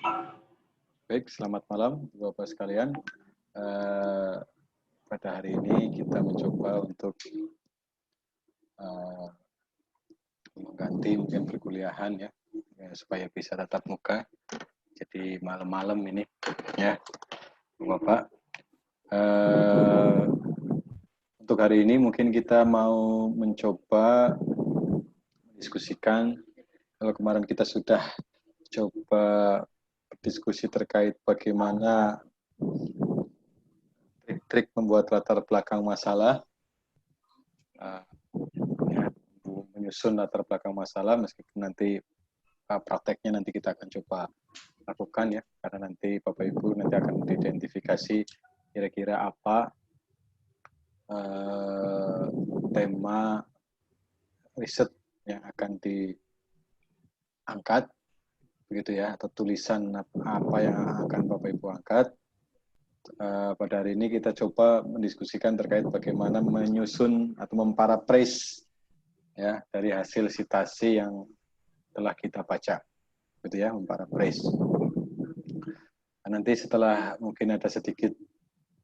Baik, selamat malam Bapak sekalian. Eh, Pada hari ini kita mencoba untuk eh, mengganti mungkin perkuliahan ya, supaya bisa tatap muka. Jadi malam-malam ini ya, Bapak. Eh, untuk hari ini mungkin kita mau mencoba mendiskusikan. Kalau kemarin kita sudah coba berdiskusi terkait bagaimana trik-trik membuat latar belakang masalah, uh, ya, menyusun latar belakang masalah, meskipun nanti prakteknya nanti kita akan coba lakukan ya, karena nanti Bapak Ibu nanti akan mengidentifikasi kira-kira apa tema riset yang akan diangkat, begitu ya, atau tulisan apa yang akan Bapak Ibu angkat. Pada hari ini kita coba mendiskusikan terkait bagaimana menyusun atau memparaphrase ya dari hasil sitasi yang telah kita baca, gitu ya, memparaphrase. Nanti setelah mungkin ada sedikit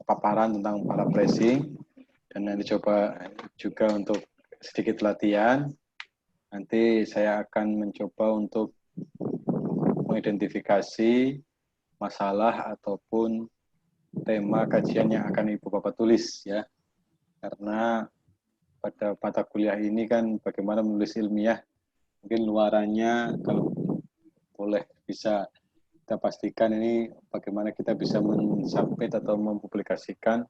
paparan tentang paraphrasing dan nanti coba juga untuk sedikit latihan, nanti saya akan mencoba untuk mengidentifikasi masalah ataupun tema kajian yang akan Ibu Bapak tulis ya. Karena pada mata kuliah ini kan bagaimana menulis ilmiah, mungkin luarannya kalau boleh bisa kita pastikan ini bagaimana kita bisa mensubmit atau mempublikasikan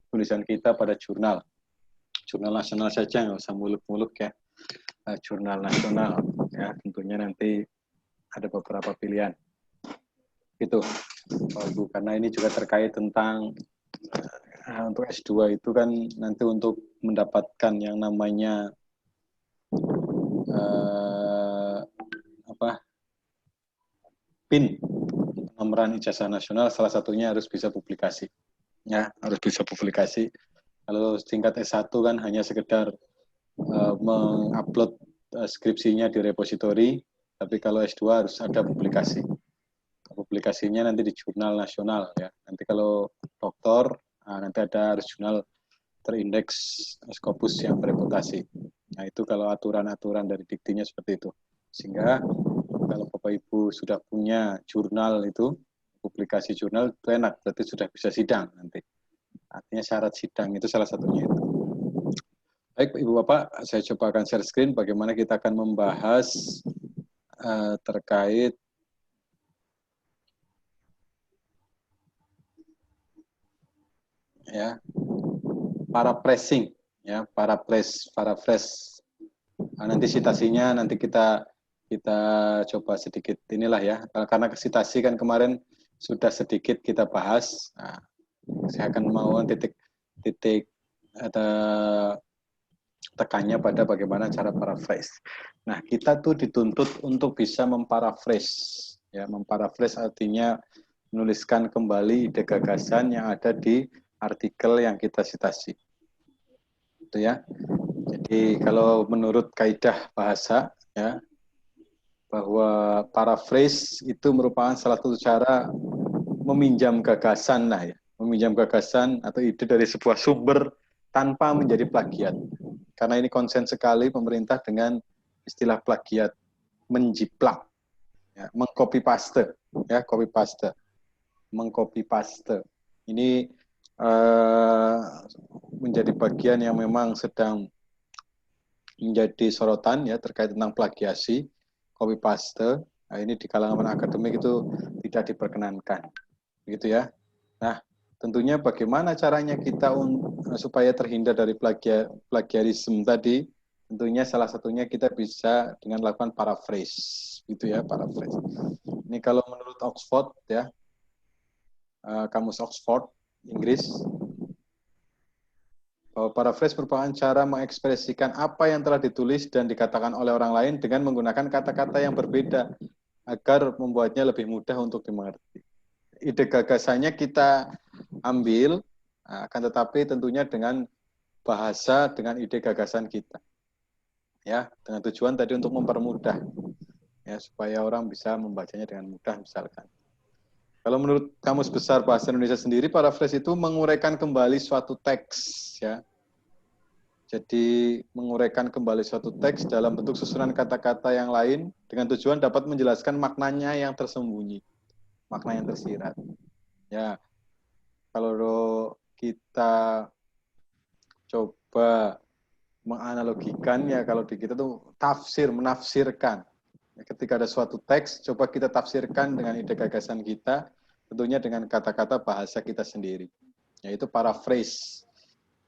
tulisan kita pada jurnal nasional saja, nggak usah muluk-muluk ya, jurnal nasional ya, tentunya nanti ada beberapa pilihan itu Pak Ibu, karena ini juga terkait tentang untuk S2 itu kan nanti untuk mendapatkan yang namanya PIN, penomoran ijazah nasional, salah satunya harus bisa publikasi ya, harus bisa publikasi. Kalau tingkat S1 kan hanya sekedar mengupload skripsinya di repositori, tapi kalau S2 harus ada publikasi. Publikasinya nanti di jurnal nasional ya. Nanti kalau doktor, nanti ada harus jurnal terindeks Scopus yang bereputasi. Nah itu kalau aturan-aturan dari diktinya seperti itu. Sehingga kalau Bapak Ibu sudah punya jurnal itu, publikasi jurnal itu enak, berarti sudah bisa sidang nanti. Artinya syarat sidang itu salah satunya itu. Baik Ibu Bapak, saya coba akan share screen bagaimana kita akan membahas terkait ya paraphrasing ya, paraphrase. Nanti citasinya nanti kita coba sedikit inilah ya, karena citasi kan kemarin sudah sedikit kita bahas. Nah, saya akan mau titik ada tekannya pada bagaimana cara paraphrase. Nah, kita tuh dituntut untuk bisa memparaphrase. Ya, memparaphrase artinya menuliskan kembali ide gagasan yang ada di artikel yang kita citasi. Itu ya. Jadi kalau menurut kaidah bahasa ya, bahwa paraphrase itu merupakan salah satu cara meminjam gagasan lah ya, meminjam gagasan atau ide dari sebuah sumber tanpa menjadi plagiat. Karena ini konsen sekali pemerintah dengan istilah plagiat, menjiplak, ya, mengcopy paste, ya, copy paste, mengcopy paste. Ini menjadi bagian yang memang sedang menjadi sorotan ya terkait tentang plagiasi, copy paste. Nah, ini di kalangan akademik itu tidak diperkenankan, begitu ya. Nah, tentunya bagaimana caranya kita supaya terhindar dari plagiarisme tadi? Tentunya salah satunya kita bisa dengan melakukan paraphrase, gitu ya, paraphrase. Ini kalau menurut Oxford ya, kamus Oxford Inggris, bahwa paraphrase merupakan cara mengekspresikan apa yang telah ditulis dan dikatakan oleh orang lain dengan menggunakan kata-kata yang berbeda agar membuatnya lebih mudah untuk dimengerti. Ide gagasannya kita ambil, akan tetapi tentunya dengan bahasa dengan ide gagasan kita. Ya, dengan tujuan tadi untuk mempermudah ya supaya orang bisa membacanya dengan mudah misalkan. Kalau menurut Kamus Besar Bahasa Indonesia sendiri, paraphrase itu menguraikan kembali suatu teks, ya. Jadi menguraikan kembali suatu teks dalam bentuk susunan kata-kata yang lain dengan tujuan dapat menjelaskan maknanya yang tersembunyi, makna yang tersirat. Ya, kalau kita coba menganalogikan, ya kalau di kita tuh menafsirkan. Ketika ada suatu teks, coba kita tafsirkan dengan ide gagasan kita, tentunya dengan kata-kata bahasa kita sendiri, yaitu paraphrase.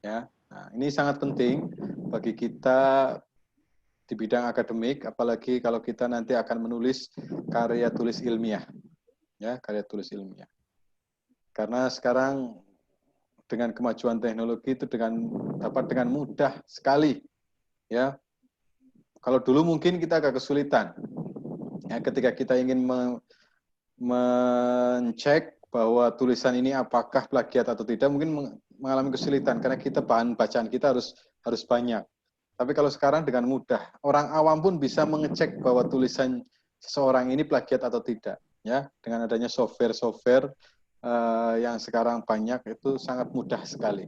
Ya, nah, ini sangat penting bagi kita di bidang akademik, apalagi kalau kita nanti akan menulis karya tulis ilmiah, ya karya tulis ilmiah. Karena sekarang dengan kemajuan teknologi itu dapat dengan mudah sekali, ya. Kalau dulu mungkin kita agak kesulitan, ya, ketika kita ingin mencek bahwa tulisan ini apakah plagiat atau tidak, mungkin mengalami kesulitan karena kita bahan bacaan kita harus banyak. Tapi kalau sekarang dengan mudah, orang awam pun bisa mengecek bahwa tulisan seseorang ini plagiat atau tidak, ya, dengan adanya software yang sekarang banyak, itu sangat mudah sekali.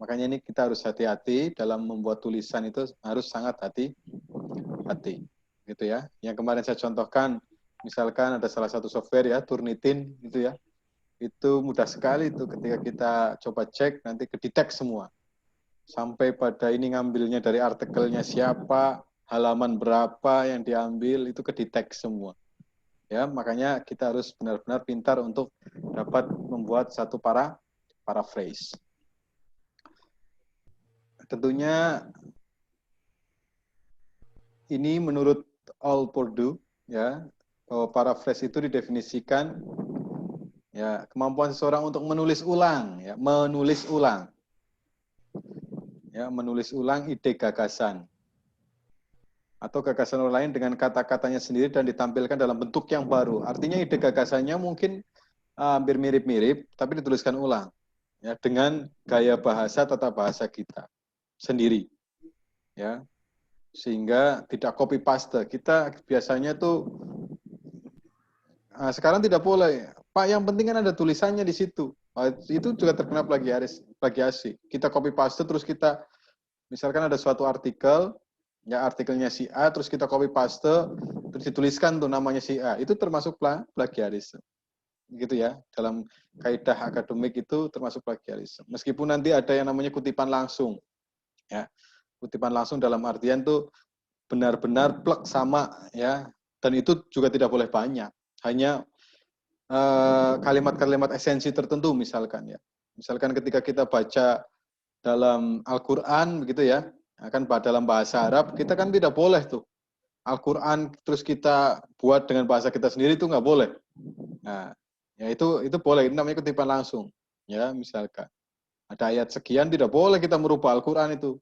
Makanya ini kita harus hati-hati dalam membuat tulisan, itu harus sangat hati-hati, gitu ya. Yang kemarin saya contohkan, misalkan ada salah satu software ya, Turnitin gitu ya, itu mudah sekali itu ketika kita coba cek nanti kedetek semua. Sampai pada ini ngambilnya dari artikelnya siapa, halaman berapa yang diambil, itu kedetek semua. Ya, makanya kita harus benar-benar pintar untuk dapat membuat satu paraphrase. Tentunya ini menurut All Purdue, ya, bahwa paraphrase itu didefinisikan, ya, kemampuan seseorang untuk menulis ulang, ya, menulis ulang ide gagasan atau gagasan orang lain dengan kata-katanya sendiri dan ditampilkan dalam bentuk yang baru. Artinya ide gagasannya mungkin hampir mirip-mirip, tapi dituliskan ulang, ya, dengan gaya bahasa, tata bahasa kita sendiri, ya, sehingga tidak copy paste. Kita biasanya tuh sekarang tidak boleh, Pak, yang penting kan ada tulisannya di situ. Itu juga terkena plagiasi. Kita copy paste terus kita misalkan ada suatu artikel, ya artikelnya si A, terus kita copy paste, terus dituliskan tuh namanya si A. Itu termasuk plagiarisme. Gitu ya, dalam kaidah akademik itu termasuk plagiarisme. Meskipun nanti ada yang namanya kutipan langsung, ya, kutipan langsung dalam artian tuh benar-benar plek sama, ya, dan itu juga tidak boleh banyak, hanya kalimat-kalimat esensi tertentu misalkan, ya, misalkan ketika kita baca dalam Al-Quran begitu ya, akan dalam bahasa Arab, kita kan tidak boleh tuh Al-Quran terus kita buat dengan bahasa kita sendiri, itu nggak boleh. Nah, ya itu boleh, itu namanya kutipan langsung, ya, misalkan ada ayat sekian, tidak boleh kita merubah Al-Quran itu,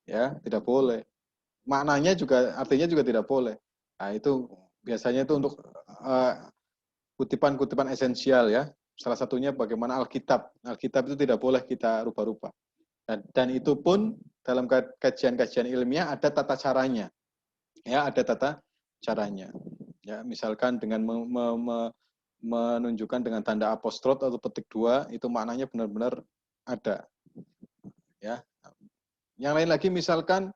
ya, tidak boleh. Maknanya juga, artinya juga tidak boleh. Nah, itu biasanya itu untuk kutipan-kutipan esensial, ya. Salah satunya bagaimana Alkitab. Alkitab itu tidak boleh kita rubah-rubah. Dan itu pun dalam kajian-kajian ilmiah ada tata caranya. Ya, ada tata caranya. Ya, misalkan dengan menunjukkan dengan tanda apostrot atau petik dua, itu maknanya benar-benar ada. Ya. Yang lain lagi misalkan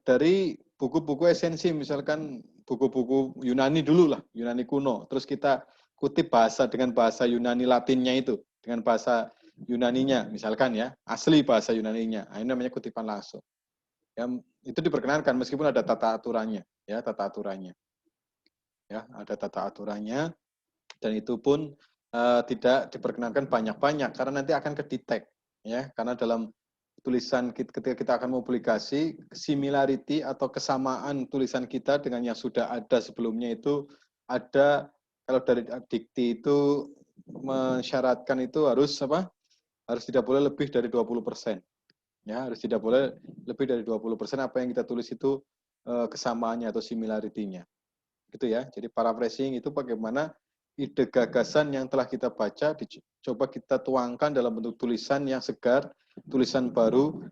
dari buku-buku esensi, misalkan buku-buku Yunani dulu lah, Yunani kuno. Terus kita kutip bahasa dengan bahasa Yunani Latinnya itu, dengan bahasa Yunaninya, misalkan ya, asli bahasa Yunaninya. Nah, ini namanya kutipan langsung. Ya, itu diperkenankan meskipun ada tata aturannya, ya, tata aturannya. Ya, ada tata aturannya, dan itu pun tidak diperkenankan banyak-banyak karena nanti akan kedetek, ya, karena dalam tulisan ketika kita akan mempublikasi, similarity atau kesamaan tulisan kita dengan yang sudah ada sebelumnya itu ada, kalau dari dikti itu mensyaratkan itu harus apa? Harus tidak boleh lebih dari 20%. Ya, harus tidak boleh lebih dari 20% apa yang kita tulis itu kesamaannya atau similarity-nya. Gitu ya. Jadi paraphrasing itu bagaimana ide gagasan yang telah kita baca coba kita tuangkan dalam bentuk tulisan yang segar, tulisan baru,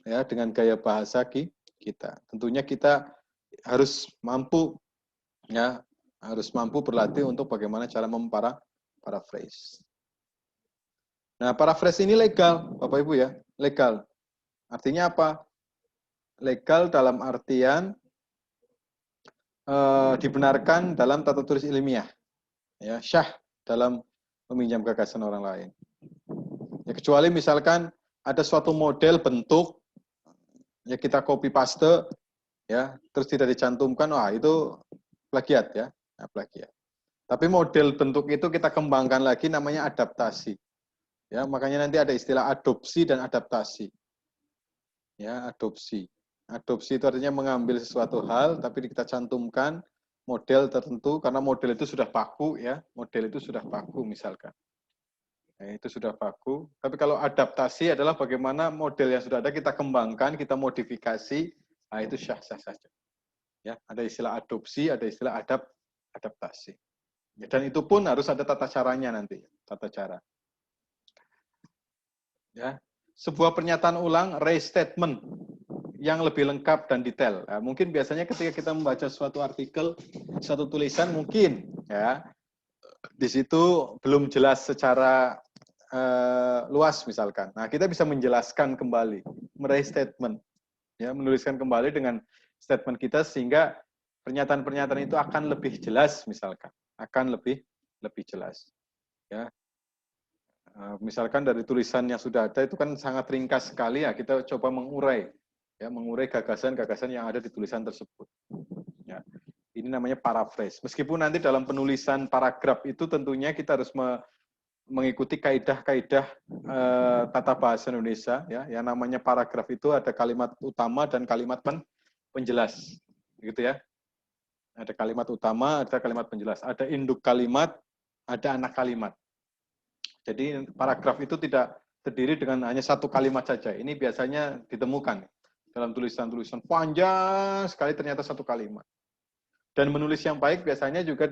ya, dengan gaya bahasa kita. Tentunya kita harus mampu, ya, harus mampu berlatih untuk bagaimana cara paraphrase. Nah, paraphrase ini legal, Bapak Ibu ya, legal. Artinya apa? Legal dalam artian dibenarkan dalam tata tulis ilmiah, ya, syah dalam meminjam gagasan orang lain. Ya, kecuali misalkan ada suatu model bentuk, ya kita copy paste, ya, terus tidak dicantumkan, wah itu plagiat ya, nah, plagiat. Tapi model bentuk itu kita kembangkan lagi, namanya adaptasi. Ya, makanya nanti ada istilah adopsi dan adaptasi. Ya, adopsi. Adopsi itu artinya mengambil sesuatu hal, tapi kita cantumkan model tertentu, karena model itu sudah baku, ya, model itu sudah baku misalkan. Ya, itu sudah baku. Tapi kalau adaptasi adalah bagaimana model yang sudah ada kita kembangkan, kita modifikasi, nah itu sah-sah saja. Ya, ada istilah adopsi, ada istilah adaptasi. Ya, dan itu pun harus ada tata caranya nanti, tata cara. Ya, sebuah pernyataan ulang, restatement yang lebih lengkap dan detail. Nah, mungkin biasanya ketika kita membaca suatu artikel, suatu tulisan, mungkin ya di situ belum jelas secara luas misalkan. Nah, kita bisa menjelaskan kembali, merestatement, ya, menuliskan kembali dengan statement kita sehingga pernyataan-pernyataan itu akan lebih jelas misalkan, akan lebih jelas. Ya. Misalkan dari tulisan yang sudah ada itu kan sangat ringkas sekali ya, kita coba mengurai, ya, mengurai gagasan-gagasan yang ada di tulisan tersebut. Ya, ini namanya paraphrase. Meskipun nanti dalam penulisan paragraf itu tentunya kita harus mengikuti kaidah-kaidah tata bahasa Indonesia, ya, yang namanya paragraf itu ada kalimat utama dan kalimat penjelas, gitu ya. Ada kalimat utama, ada kalimat penjelas, ada induk kalimat, ada anak kalimat. Jadi paragraf itu tidak terdiri dengan hanya satu kalimat saja. Ini biasanya ditemukan dalam tulisan-tulisan panjang sekali ternyata satu kalimat. Dan menulis yang baik biasanya juga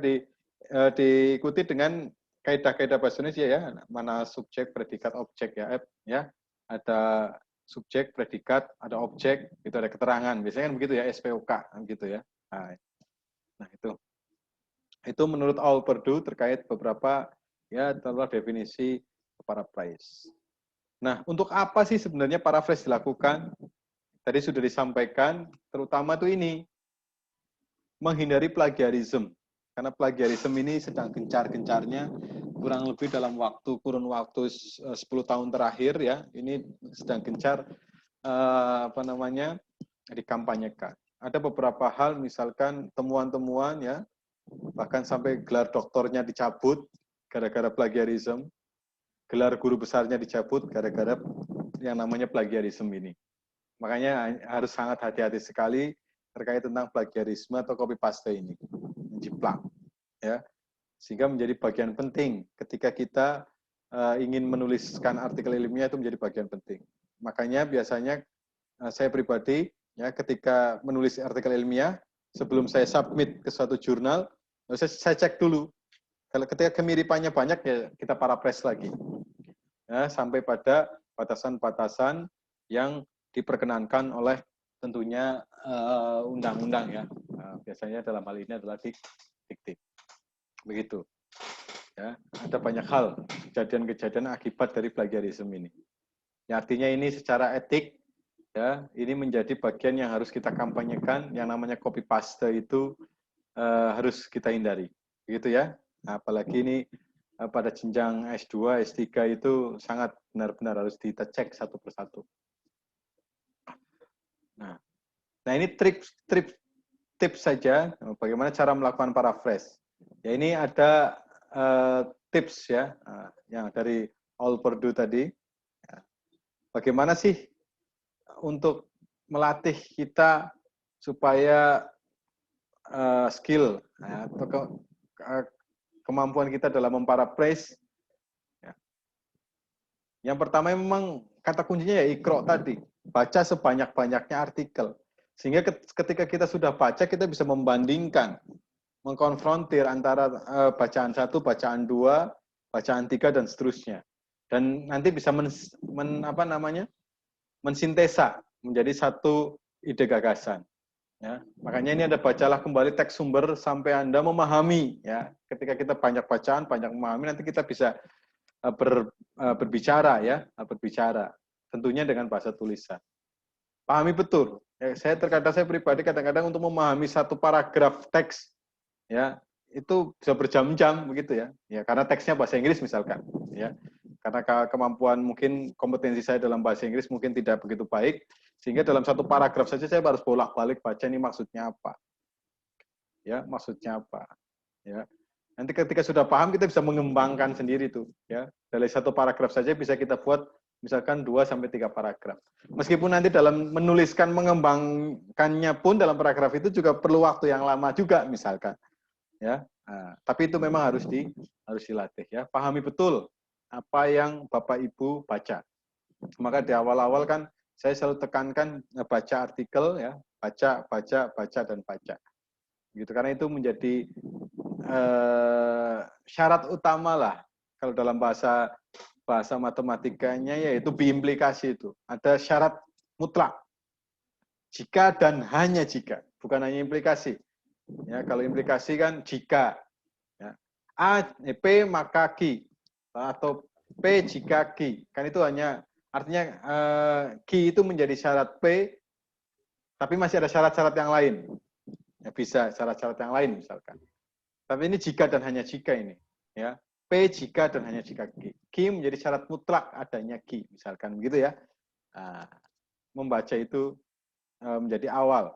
diikuti dengan kaidah-kaidah bahasa Indonesia ya, mana subjek, predikat, objek ya, ada subjek, predikat, ada objek, itu ada keterangan. Biasanya kan begitu ya, SPOK gitu ya. Nah itu menurut All Purdue terkait beberapa ya telah definisi paraphrase. Nah, untuk apa sih sebenarnya paraphrase dilakukan? Tadi sudah disampaikan, terutama tuh ini, menghindari plagiarisme. Karena plagiarisme ini sedang gencar-gencarnya, kurang lebih dalam kurun waktu 10 tahun terakhir ya, ini sedang gencar dikampanyekan. Ada beberapa hal, misalkan temuan-temuan ya, bahkan sampai gelar doktornya dicabut gara-gara plagiarisme, gelar guru besarnya dicabut gara-gara yang namanya plagiarisme ini. Makanya harus sangat hati-hati sekali terkait tentang plagiarisme atau copy paste ini, menjiplak, ya, sehingga menjadi bagian penting ketika kita ingin menuliskan artikel ilmiah, itu menjadi bagian penting. Makanya biasanya saya pribadi ya ketika menulis artikel ilmiah, sebelum saya submit ke suatu jurnal, saya cek dulu. Kalau ketika kemiripannya banyak, ya kita paraphrase lagi. Ya, sampai pada batasan-batasan yang diperkenankan oleh tentunya undang-undang ya. Biasanya dalam hal ini adalah dikti. Begitu. Ya, ada banyak hal kejadian-kejadian akibat dari plagiarisme ini. Ya, artinya ini secara etik ya, ini menjadi bagian yang harus kita kampanyekan, yang namanya copy paste itu harus kita hindari. Begitu ya. Nah, apalagi ini pada jenjang S2, S3 itu sangat benar-benar harus kita cek satu persatu. Nah ini tips saja bagaimana cara melakukan paraphrase. Ya ini ada tips ya yang dari All Purdue tadi. Bagaimana sih untuk melatih kita supaya skill atau kemampuan kita dalam memparaphrase. Ya. Yang pertama memang kata kuncinya ya ikro tadi, baca sebanyak-banyaknya artikel. Sehingga ketika kita sudah baca, kita bisa membandingkan, mengkonfrontir antara bacaan 1, bacaan 2, bacaan 3, dan seterusnya. Dan nanti bisa mensintesa menjadi satu ide gagasan. Ya, makanya ini ada bacalah kembali teks sumber sampai Anda memahami. Ya, ketika kita banyak bacaan, banyak memahami, nanti kita bisa berbicara, ya, berbicara. Tentunya dengan bahasa tulisan. Pahami betul. Ya, saya pribadi kadang-kadang untuk memahami satu paragraf teks, ya, itu bisa berjam-jam begitu ya. Ya, karena teksnya bahasa Inggris misalkan, ya. Karena kemampuan mungkin kompetensi saya dalam bahasa Inggris mungkin tidak begitu baik, sehingga dalam satu paragraf saja saya harus bolak-balik baca ini maksudnya apa. Ya, maksudnya apa. Ya. Nanti ketika sudah paham kita bisa mengembangkan sendiri tuh, ya. Dari satu paragraf saja bisa kita buat misalkan 2 sampai 3 paragraf. Meskipun nanti dalam menuliskan mengembangkannya pun dalam paragraf itu juga perlu waktu yang lama juga misalkan. Ya. Nah, tapi itu memang harus dilatih, ya. Pahami betul apa yang Bapak Ibu baca. Maka di awal-awal kan saya selalu tekankan baca artikel, ya, baca dan baca. Gitu, karena itu menjadi syarat utama lah kalau dalam bahasa matematikanya, yaitu biimplikasi itu. Ada syarat mutlak. Jika dan hanya jika, bukan hanya implikasi. Ya, kalau implikasi kan jika. Ya. P maka Q. Atau P jika Q. Kan itu hanya, artinya Q itu menjadi syarat P, tapi masih ada syarat-syarat yang lain. Ya, bisa syarat-syarat yang lain misalkan. Tapi ini jika dan hanya jika ini. Ya. P jika dan hanya jika Q. Q menjadi syarat mutlak adanya Q. Misalkan begitu ya. Nah, membaca itu menjadi awal.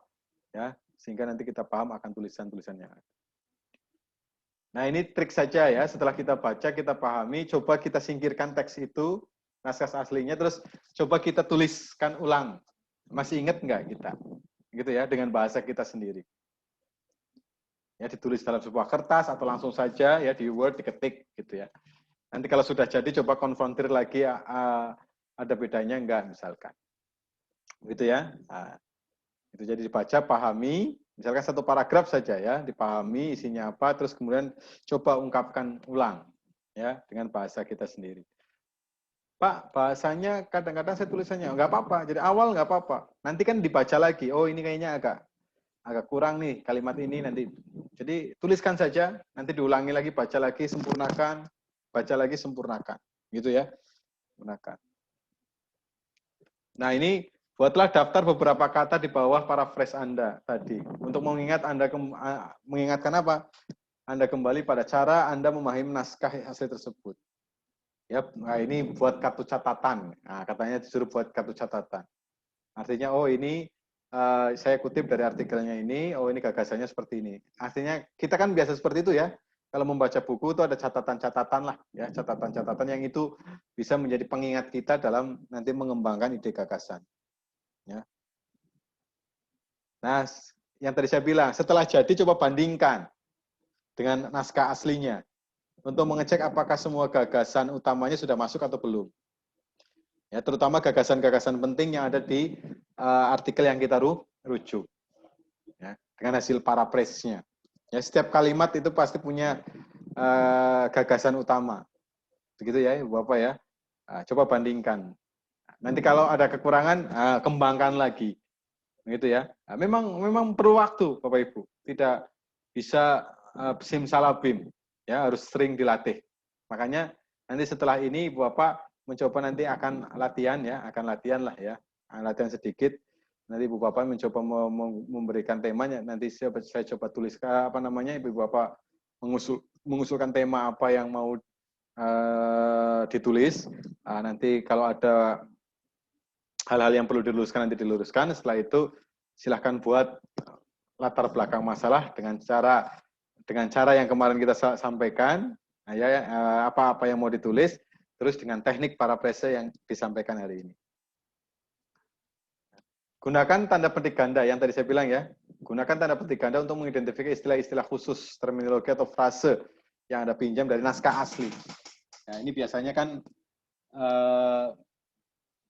Ya, sehingga nanti kita paham akan tulisan-tulisan yang ada. Nah, ini trik saja ya. Setelah kita baca, kita pahami, coba kita singkirkan teks itu, naskah aslinya, terus coba kita tuliskan ulang. Masih ingat nggak kita? Gitu ya, dengan bahasa kita sendiri. Ya, ditulis dalam sebuah kertas atau langsung saja ya di Word diketik gitu ya. Nanti kalau sudah jadi coba konfrontir lagi, ada bedanya enggak misalkan. Gitu ya. Nah, itu jadi dibaca, pahami, misalkan satu paragraf saja ya, dipahami isinya apa, terus kemudian coba ungkapkan ulang ya dengan bahasa kita sendiri. Pak, bahasanya kadang-kadang saya tulisannya enggak apa-apa. Jadi awal enggak apa-apa. Nanti kan dibaca lagi. Oh, ini kayaknya agak kurang nih kalimat ini nanti. Jadi tuliskan saja, nanti diulangi lagi, baca lagi, sempurnakan, baca lagi, sempurnakan. Gitu ya. Sempurnakan. Nah, ini buatlah daftar beberapa kata di bawah paraphrase Anda tadi. Untuk mengingatkan apa? Anda kembali pada cara Anda memahami naskah asli tersebut. Ya, nah ini buat kartu catatan. Nah, katanya disuruh buat kartu catatan. Artinya, oh ini saya kutip dari artikelnya ini, oh ini gagasannya seperti ini. Artinya kita kan biasa seperti itu ya. Kalau membaca buku itu ada catatan-catatan lah, ya catatan-catatan yang itu bisa menjadi pengingat kita dalam nanti mengembangkan ide gagasan. Ya. Nah, yang tadi saya bilang, setelah jadi coba bandingkan dengan naskah aslinya untuk mengecek apakah semua gagasan utamanya sudah masuk atau belum. Ya, terutama gagasan-gagasan penting yang ada di artikel yang kita rujuk. Ya, dengan hasil paraphrase-nya. Ya, setiap kalimat itu pasti punya gagasan utama. Begitu ya, Ibu Bapak ya. Coba bandingkan. Nanti kalau ada kekurangan, kembangkan lagi. Begitu ya. Memang perlu waktu, Bapak Ibu. Tidak bisa simsalabim. Ya, harus sering dilatih. Makanya nanti setelah ini Ibu Bapak mencoba nanti akan latihan ya, latihan sedikit. Nanti Ibu Bapak mencoba memberikan temanya, nanti saya coba tulis Ibu Bapak mengusulkan tema apa yang mau ditulis. Nanti kalau ada hal-hal yang perlu diluruskan nanti diluruskan. Setelah itu silahkan buat latar belakang masalah dengan cara yang kemarin kita sampaikan. Nah, ya, apa-apa yang mau ditulis, terus dengan teknik paraphrase yang disampaikan hari ini. Gunakan tanda petik ganda yang tadi saya bilang ya. Gunakan tanda petik ganda untuk mengidentifikasi istilah-istilah khusus, terminologi atau frase yang Anda pinjam dari naskah asli. Nah, ini biasanya kan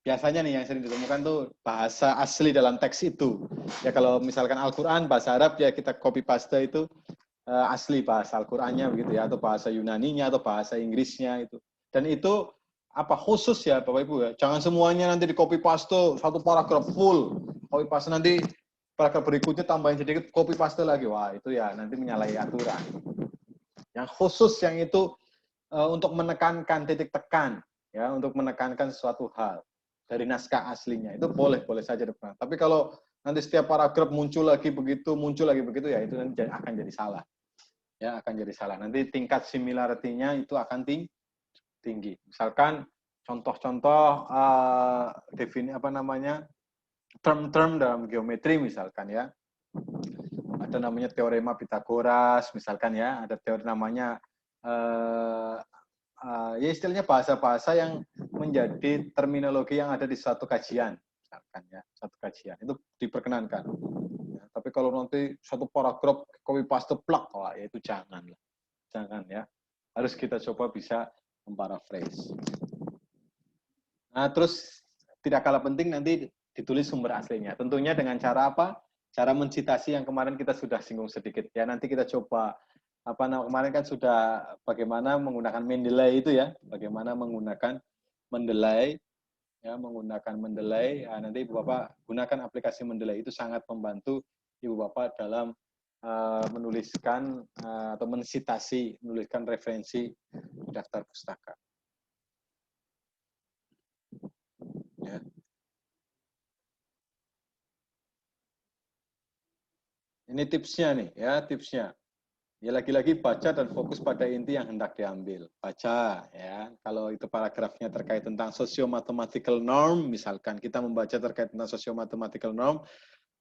biasanya nih yang sering ditemukan tuh bahasa asli dalam teks itu. Ya kalau misalkan Al-Qur'an bahasa Arab ya kita copy paste itu asli bahasa Al-Qur'annya begitu ya, atau bahasa Yunaninya atau bahasa Inggrisnya itu. Dan itu apa khusus ya Bapak Ibu ya. Jangan semuanya nanti di copy paste satu paragraf full. Copy paste nanti paragraf berikutnya tambahin sedikit, copy paste lagi. Wah, itu ya nanti menyalahi aturan. Yang khusus yang itu untuk menekankan titik tekan, ya, untuk menekankan suatu hal dari naskah aslinya, itu boleh saja depan. Tapi kalau nanti setiap paragraf muncul lagi begitu, ya itu nanti akan jadi salah. Ya, akan jadi salah. Nanti tingkat similarity-nya itu akan tinggi. Misalkan contoh-contoh term-term dalam geometri misalkan ya. Ada namanya teorema Pitagoras misalkan ya, ada teori namanya ya istilahnya bahasa-bahasa yang menjadi terminologi yang ada di suatu kajian misalkan ya, suatu kajian itu diperkenankan. Ya, tapi kalau nanti satu paragraf copy paste plak, wah ya itu jangan ya. Harus kita coba bisa memparaphrase. Nah, terus tidak kalah penting nanti ditulis sumber aslinya. Tentunya dengan cara apa? Cara mencitasi yang kemarin kita sudah singgung sedikit ya. Nanti kita coba kemarin kan sudah bagaimana menggunakan Mendeley itu ya, bagaimana menggunakan Mendeley ya, nanti Ibu Bapak gunakan aplikasi Mendeley, itu sangat membantu Ibu Bapak dalam menuliskan atau menuliskan referensi daftar pustaka. Ya. Ini tipsnya nih, ya tipsnya. Ya lagi-lagi baca dan fokus pada inti yang hendak diambil. Baca, ya. Kalau itu paragrafnya terkait tentang socio-mathematical norm, misalkan kita membaca terkait tentang socio-mathematical norm,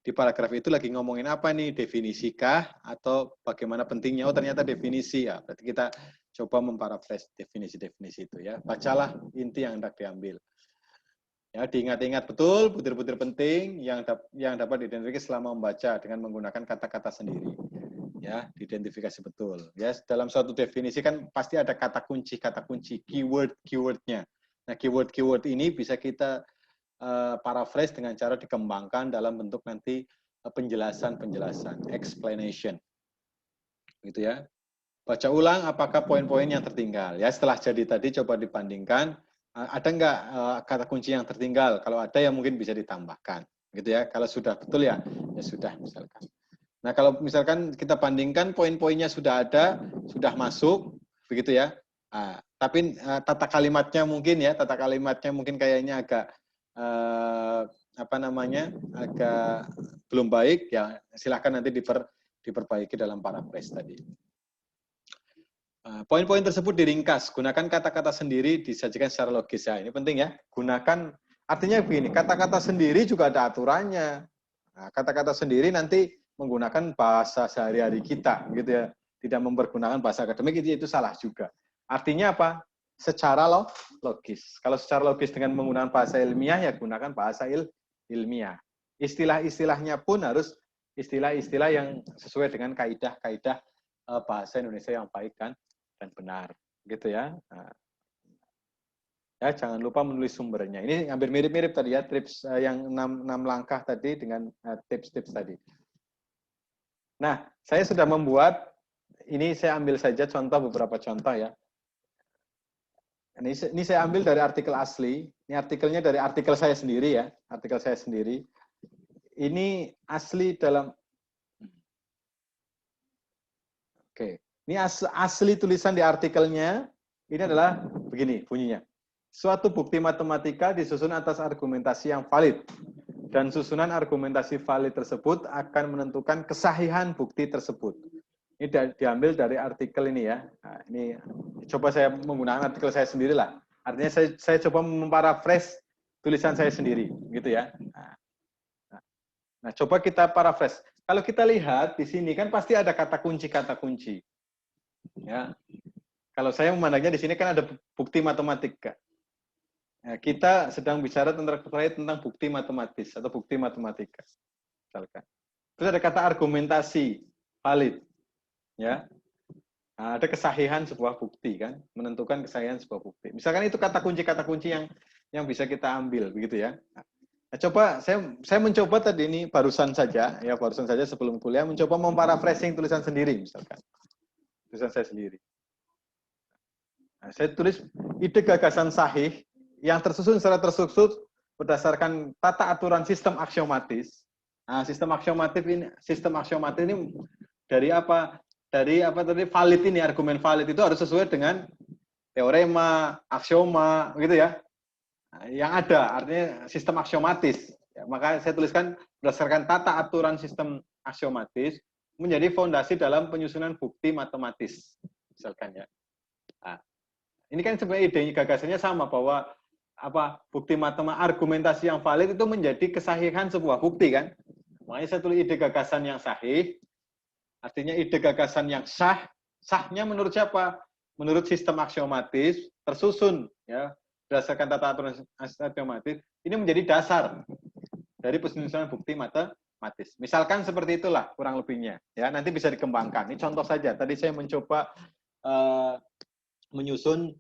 di paragraf itu lagi ngomongin apa nih? Definisikah atau bagaimana pentingnya? Oh ternyata definisi ya. Berarti kita coba memparaphrase definisi-definisi itu ya. Bacalah inti yang hendak diambil. Ya, diingat-ingat betul butir-butir penting yang dapat diidentifikasi selama membaca dengan menggunakan kata-kata sendiri. Ya, diidentifikasi betul. Ya, dalam suatu definisi kan pasti ada kata kunci, keyword-nya. Nah, keyword ini bisa kita paraphrase dengan cara dikembangkan dalam bentuk nanti penjelasan, explanation. Gitu ya. Baca ulang apakah poin-poin yang tertinggal. Ya, setelah jadi tadi coba dibandingkan. Ada nggak kata kunci yang tertinggal? Kalau ada ya mungkin bisa ditambahkan, gitu ya. Kalau sudah betul ya sudah misalkan. Nah kalau misalkan kita bandingkan poin-poinnya sudah ada, sudah masuk, begitu ya. Tapi tata kalimatnya mungkin kayaknya agak agak belum baik ya. Silahkan nanti diperbaiki dalam paraphrase tadi. Poin-poin tersebut diringkas, gunakan kata-kata sendiri disajikan secara logis ya. Ini penting ya. Gunakan, artinya begini, kata-kata sendiri juga ada aturannya. Nah, kata-kata sendiri nanti menggunakan bahasa sehari-hari kita, gitu ya. Tidak mempergunakan bahasa akademik itu salah juga. Artinya apa? Secara logis. Kalau secara logis dengan menggunakan bahasa ilmiah ya gunakan bahasa ilmiah. Istilah-istilahnya pun harus istilah-istilah yang sesuai dengan kaidah-kaidah bahasa Indonesia yang baik kan dan benar, gitu ya. Nah, ya jangan lupa menulis sumbernya. Ini hampir mirip-mirip tadi ya, tips yang 6 langkah tadi dengan tips-tips tadi. Nah, saya sudah membuat, ini saya ambil saja beberapa contoh ya. Ini saya ambil dari artikel asli. Ini artikelnya dari artikel saya sendiri ya, artikel saya sendiri. Ini asli dalam. Oke. Ini asli tulisan di artikelnya, ini adalah begini bunyinya. Suatu bukti matematika disusun atas argumentasi yang valid. Dan susunan argumentasi valid tersebut akan menentukan kesahihan bukti tersebut. Ini diambil dari artikel ini ya. Nah, ini coba saya menggunakan artikel saya sendiri lah. Artinya saya coba memparaphrase tulisan saya sendiri, gitu ya. Nah, coba kita paraphrase. Kalau kita lihat di sini kan pasti ada kata kunci. Ya, kalau saya memandangnya di sini kan ada bukti matematika. Ya, kita sedang bicara tentang bukti matematis atau bukti matematika, misalkan. Terus ada kata argumentasi valid, ya. Nah, ada kesahihan sebuah bukti kan, menentukan kesahihan sebuah bukti. Misalkan itu kata kunci yang bisa kita ambil, begitu ya. Nah, coba saya mencoba tadi ini barusan saja sebelum kuliah mencoba memparaphrasing tulisan sendiri, misalkan. Tulisan saya sendiri. Nah, saya tulis ide gagasan sahih yang tersusun secara terstruktur berdasarkan tata aturan sistem aksiomatis Nah, sistem aksiomatif ini dari apa? Dari apa tadi valid ini, argumen valid itu harus sesuai dengan teorema, aksioma, gitu ya. Nah, yang ada artinya sistem aksiomatis. Ya, maka saya tuliskan berdasarkan tata aturan sistem aksiomatis menjadi fondasi dalam penyusunan bukti matematis, misalkan ya. Nah, ini kan sebenarnya ide gagasannya sama bahwa apa bukti matematis argumentasi yang valid itu menjadi kesahihan sebuah bukti kan. Makanya saya tulis ide gagasan yang sahih, artinya ide gagasan yang sah. Sahnya menurut siapa? Menurut sistem aksiomatis tersusun ya berdasarkan tata aturan aksiomatis. Ini menjadi dasar dari penyusunan bukti matematis. Misalkan seperti itulah kurang lebihnya. Ya nanti bisa dikembangkan. Ini contoh saja. Tadi saya mencoba menyusun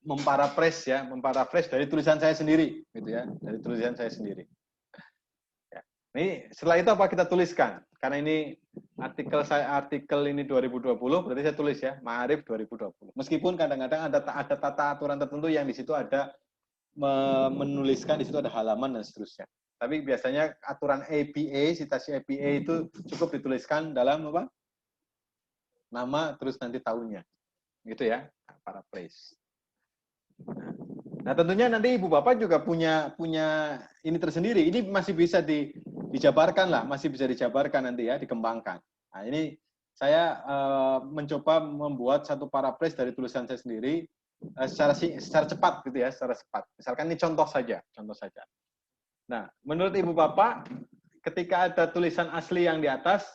memparaphrase dari tulisan saya sendiri, gitu ya, dari tulisan saya sendiri. Ya. Ini setelah itu apa kita tuliskan? Karena ini artikel ini 2020, berarti saya tulis ya, Ma'arif 2020. Meskipun kadang-kadang ada tata aturan tertentu yang di situ ada menuliskan di situ ada halaman dan seterusnya. Tapi biasanya aturan APA, citasi APA itu cukup dituliskan dalam apa? Nama terus nanti tahunnya. Gitu ya, paraphrase. Nah, tentunya nanti Ibu Bapak juga punya ini tersendiri. Ini masih bisa dijabarkan lah, masih bisa dijabarkan nanti ya, dikembangkan. Nah, ini saya mencoba membuat satu paraphrase dari tulisan saya sendiri secara cepat gitu ya, secara cepat. Misalkan ini contoh saja. Nah, menurut Ibu Bapak, ketika ada tulisan asli yang di atas,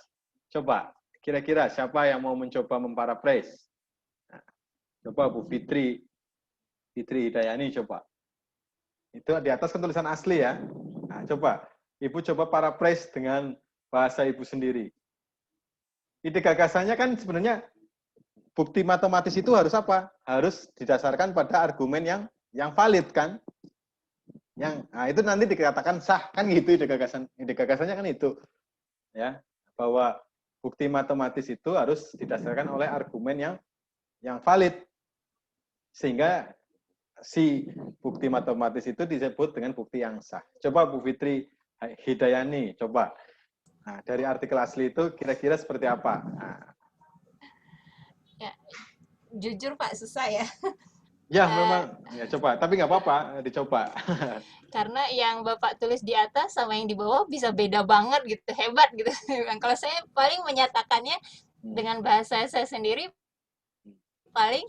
coba kira-kira siapa yang mau mencoba memparaphrase? Nah, coba Bu Fitri Hidayani coba. Itu di atas kan tulisan asli ya. Nah, coba. Ibu coba paraphrase dengan bahasa Ibu sendiri. Ide gagasannya kan sebenarnya bukti matematis itu harus apa? Harus didasarkan pada argumen yang valid kan? Nah itu nanti dikatakan sah kan gitu ide gagasannya kan itu. Ya, bahwa bukti matematis itu harus didasarkan oleh argumen yang valid. Sehingga si bukti matematis itu disebut dengan bukti yang sah. Coba Bu Fitri Hidayani, coba. Nah, dari artikel asli itu kira-kira seperti apa? Nah. Ya, jujur Pak, susah ya. Ya, memang. Ya, coba. Tapi nggak apa-apa, dicoba. Karena yang Bapak tulis di atas sama yang di bawah bisa beda banget gitu, hebat gitu. Kalau saya paling menyatakannya dengan bahasa saya sendiri, paling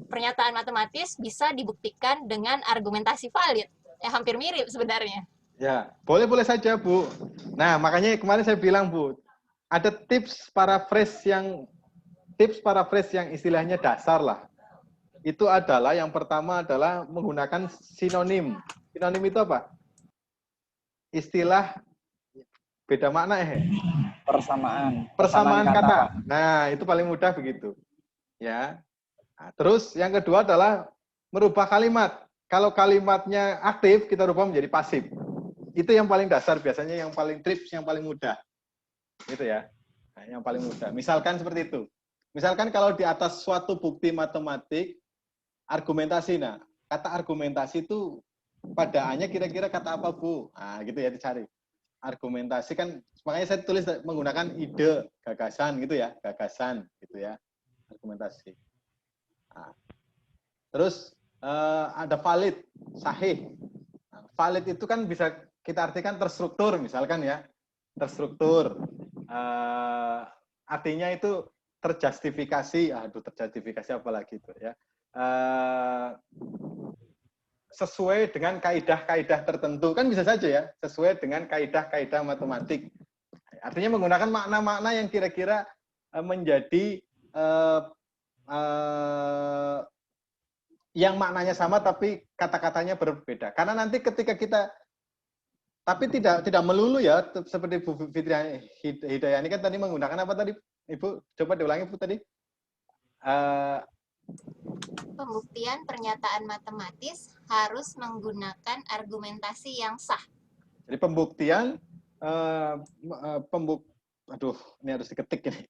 pernyataan matematis bisa dibuktikan dengan argumentasi valid. Ya hampir mirip sebenarnya. Ya, boleh saja Bu. Nah, makanya kemarin saya bilang Bu, ada tips paraphrase yang istilahnya dasar lah. Itu adalah yang pertama adalah menggunakan sinonim. Sinonim itu apa? Istilah beda makna ya? Persamaan kata. Nah, itu paling mudah begitu. Ya. Nah, terus yang kedua adalah merubah kalimat. Kalau kalimatnya aktif, kita rubah menjadi pasif. Itu yang paling dasar biasanya, yang paling tips, yang paling mudah. Gitu ya. Nah, yang paling mudah. Misalkan seperti itu. Misalkan kalau di atas suatu bukti matematik, argumentasi. Nah, kata argumentasi itu pada A-nya kira-kira kata apa, Bu? Nah, gitu ya dicari. Argumentasi kan, makanya saya tulis menggunakan ide, gagasan gitu ya. Gagasan gitu ya. Argumentasi. Nah, terus ada valid, sahih. Nah, valid itu kan bisa kita artikan terstruktur misalkan ya. Terstruktur. Artinya itu terjustifikasi. Aduh, terjustifikasi apalagi itu ya. Sesuai dengan kaidah-kaidah tertentu. Kan bisa saja ya, sesuai dengan kaidah-kaidah matematik. Artinya menggunakan makna-makna yang kira-kira menjadi yang maknanya sama tapi kata-katanya berbeda. Karena nanti ketika kita tapi tidak melulu ya seperti Bu Fitri Hidayani kan tadi menggunakan apa tadi Ibu? Coba diulangi Bu tadi. Pembuktian pernyataan matematis harus menggunakan argumentasi yang sah. Jadi pembuktian aduh ini harus diketik ini.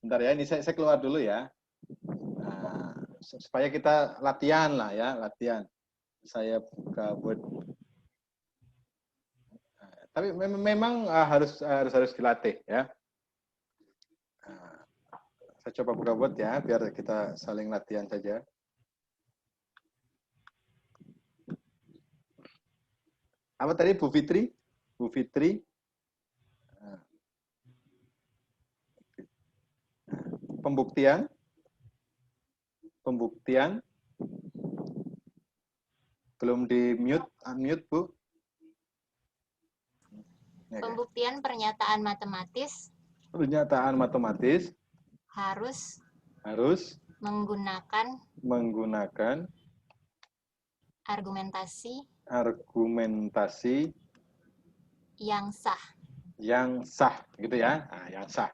Bentar ya, ini saya keluar dulu ya. Nah, supaya kita latihan lah ya, latihan. Saya buka Word. Tapi memang harus dilatih ya. Saya coba buka buat ya, biar kita saling latihan saja. Apa tadi Bu Fitri? Bu Fitri. Pembuktian. Pembuktian. Belum di mute, unmute Bu. Pembuktian pernyataan matematis. Pernyataan matematis. Harus menggunakan argumentasi yang sah gitu ya. Nah, yang sah.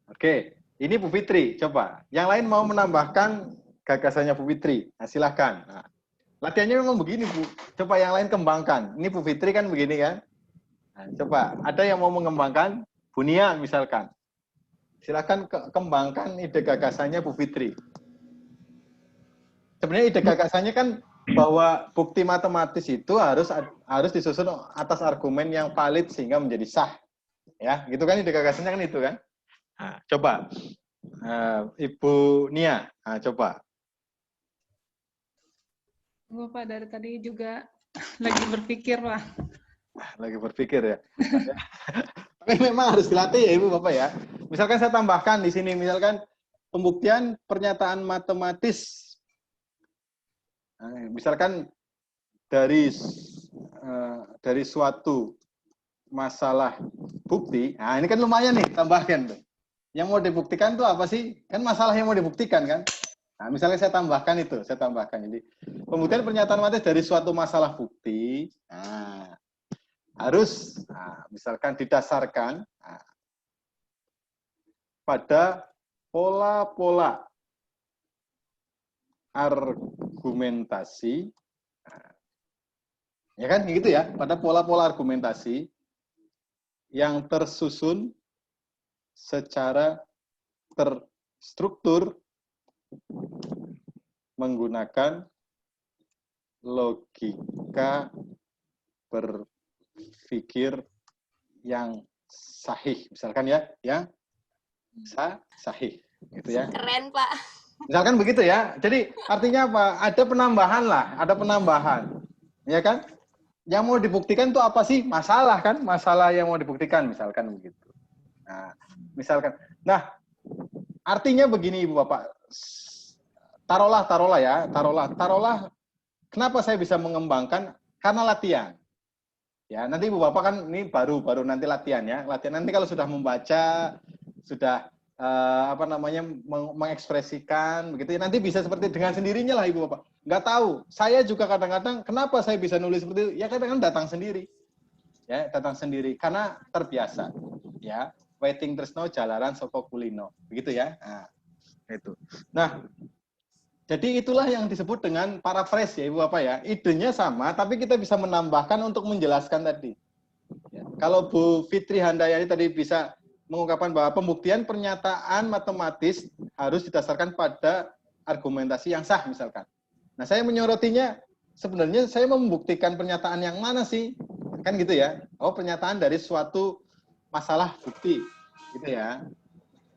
Oke, ini Bu Fitri, coba yang lain mau menambahkan gagasannya Bu Fitri. Nah, silahkan. Nah, latihannya memang begini Bu, coba yang lain kembangkan. Ini Bu Fitri kan begini kan. Nah, coba ada yang mau mengembangkan, Bu Nia misalkan. Silakan kembangkan ide gagasannya Bu Fitri. Sebenarnya ide gagasannya kan bahwa bukti matematis itu harus disusun atas argumen yang valid sehingga menjadi sah. Ya, gitu kan ide gagasannya kan itu kan. Nah, coba Ibu Nia, nah, coba. Bapak dari tadi juga lagi berpikir lah. Lagi berpikir ya. Tapi memang harus dilatih ya Ibu Bapak ya. Misalkan saya tambahkan di sini, misalkan pembuktian pernyataan matematis. Misalkan dari suatu masalah bukti, nah ini kan lumayan nih tambahkan tuh. Yang mau dibuktikan tuh apa sih? Kan masalah yang mau dibuktikan kan? Nah, misalnya saya tambahkan itu, Jadi pembuktian pernyataan matematis dari suatu masalah bukti, harus misalkan didasarkan pada pola-pola argumentasi, ya kan gitu ya, pada pola-pola argumentasi yang tersusun secara terstruktur menggunakan logika berpikir yang sahih, misalkan ya, yang sahih, gitu ya. Keren Pak. Misalkan begitu ya. Jadi artinya apa? Ada penambahan lah, ada penambahan, ya kan? Yang mau dibuktikan itu apa sih? Masalah kan? Masalah yang mau dibuktikan, misalkan begitu. Nah, misalkan. Nah, artinya begini Ibu Bapak. Taruhlah ya, taruhlah. Kenapa saya bisa mengembangkan? Karena latihan. Ya, nanti Ibu Bapak kan ini baru nanti latihan ya. Latihan nanti kalau sudah membaca, sudah mengekspresikan begitu ya, nanti bisa seperti dengan sendirinya lah Ibu Bapak. Nggak tahu. Saya juga kadang-kadang kenapa saya bisa nulis seperti itu? Ya kadang-kadang datang sendiri. Ya, datang sendiri karena terbiasa. Ya, waiting tresno jalaran soko kulino. Begitu ya. Nah, itu. Nah, jadi itulah yang disebut dengan paraphrase ya Ibu Bapak ya. Idenya sama tapi kita bisa menambahkan untuk menjelaskan tadi. Ya. Kalau Bu Fitri Handayani tadi bisa mengungkapkan bahwa pembuktian pernyataan matematis harus didasarkan pada argumentasi yang sah misalkan. Nah, saya menyorotinya sebenarnya saya membuktikan pernyataan yang mana sih? Kan gitu ya. Oh, pernyataan dari suatu masalah bukti. Gitu ya.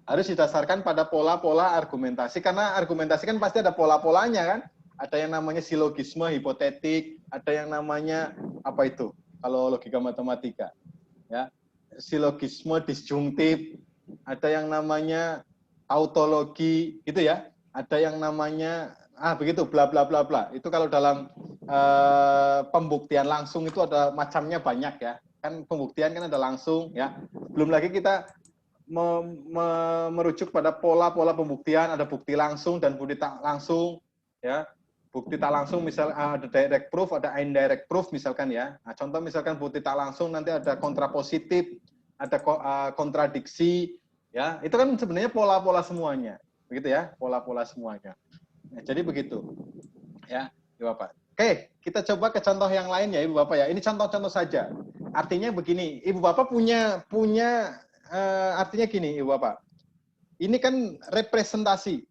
Harus didasarkan pada pola-pola argumentasi karena argumentasi kan pasti ada pola-polanya kan? Ada yang namanya silogisme hipotetik, ada yang namanya apa itu? Kalau logika matematika. Ya. Silogisme disjungtif, ada yang namanya tautologi, gitu ya. Ada yang namanya begitu bla bla bla bla. Itu kalau dalam pembuktian langsung itu ada macamnya banyak ya. Kan pembuktian kan ada langsung ya. Belum lagi kita merujuk pada pola-pola pembuktian, ada bukti langsung dan bukti tak langsung ya. Bukti tak langsung misal ada direct proof, ada indirect proof misalkan ya. Nah, contoh misalkan bukti tak langsung nanti ada kontrapositif, ada kontradiksi ya. Itu kan sebenarnya pola-pola semuanya. Begitu ya, pola-pola semuanya. Nah, jadi begitu. Ya, Ibu Bapak. Oke, kita coba ke contoh yang lain ya Ibu Bapak ya. Ini contoh-contoh saja. Artinya begini, Ibu Bapak punya artinya gini Ibu Bapak. Ini kan representasi.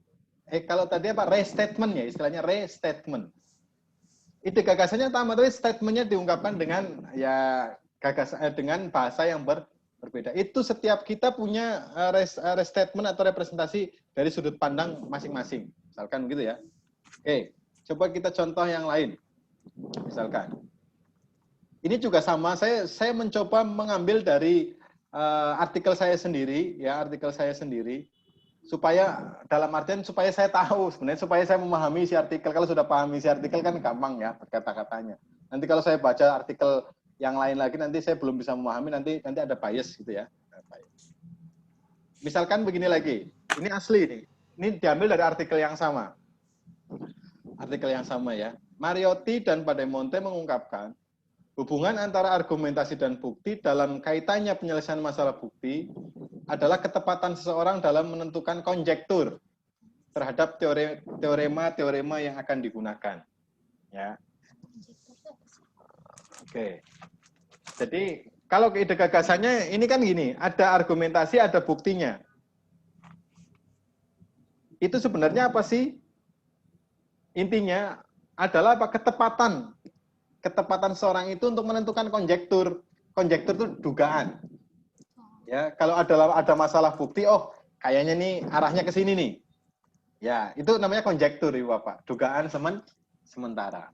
Kalau tadi apa? Restatement ya, istilahnya restatement. Ide gagasannya sama, tapi statementnya diungkapkan dengan ya dengan bahasa yang berbeda. Itu setiap kita punya restatement atau representasi dari sudut pandang masing-masing. Misalkan begitu ya. Oke, coba kita contoh yang lain. Misalkan, ini juga sama. Saya mencoba mengambil dari artikel saya sendiri, ya artikel saya sendiri, supaya dalam artian supaya saya tahu sebenarnya, supaya saya memahami si artikel. Kalau sudah pahami si artikel kan gampang ya kata-katanya. Nanti kalau saya baca artikel yang lain lagi, nanti saya belum bisa memahami, nanti ada bias gitu ya. Misalkan begini lagi, ini asli nih. Ini diambil dari artikel yang sama. Artikel yang sama ya. Mariotti dan Pademonte mengungkapkan hubungan antara argumentasi dan bukti dalam kaitannya penyelesaian masalah bukti adalah ketepatan seseorang dalam menentukan konjektur terhadap teorema yang akan digunakan. Ya. Oke. Jadi kalau ide gagasannya ini kan gini, ada argumentasi, ada buktinya. Itu sebenarnya apa sih? Intinya adalah apa? Ketepatan seorang itu untuk menentukan konjektur. Konjektur itu dugaan. Ya, kalau ada masalah bukti, oh kayaknya nih arahnya ke sini nih. Ya, itu namanya konjektur, Ibu Bapak. Dugaan sementara.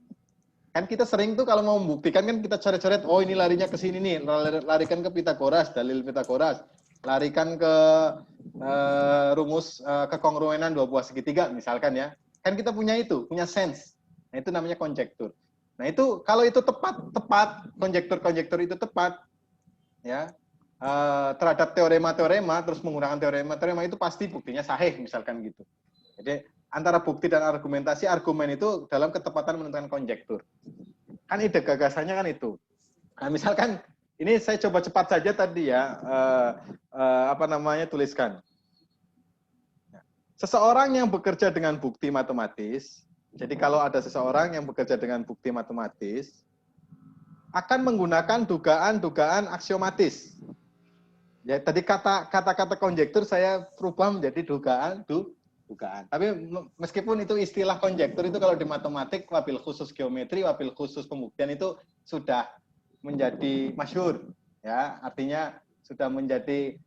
Kan kita sering tuh kalau mau membuktikan kan kita coret-coret, oh ini larinya ke sini nih, larikan ke Pitagoras, dalil Pitagoras, larikan ke rumus kekongruenan dua buah segitiga misalkan ya. Kan kita punya itu, punya sense. Nah, itu namanya konjektur. Nah, itu kalau itu tepat konjektur itu tepat ya. Terhadap teorema terus menggunakan teorema itu pasti buktinya sahih misalkan gitu. Jadi antara bukti dan argumentasi, argumen itu dalam ketepatan menentukan konjektur. Kan ide gagasannya kan itu. Nah, misalkan ini saya coba cepat saja tadi ya, tuliskan. Seseorang yang bekerja dengan bukti matematis, jadi kalau ada seseorang yang bekerja dengan bukti matematis, akan menggunakan dugaan-dugaan aksiomatis. Ya, tadi kata-kata konjektur saya rubah menjadi dugaan. Tapi meskipun itu istilah konjektur itu kalau di matematik, wabil khusus geometri, wabil khusus pembuktian itu sudah menjadi masyhur, ya artinya sudah menjadi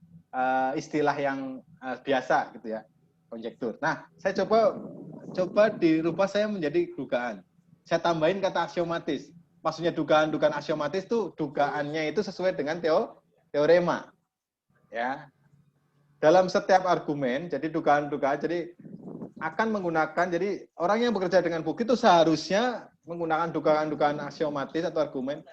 istilah yang biasa gitu ya, konjektur. Nah, saya coba dirubah saya menjadi dugaan. Saya tambahin kata aksiomatis. Maksudnya dugaan aksiomatis itu dugaannya itu sesuai dengan teorema, ya. Dalam setiap argumen, jadi dugaan-dugaan, jadi akan menggunakan, jadi orang yang bekerja dengan bukti itu seharusnya menggunakan dugaan-dugaan aksiomatis atau argumen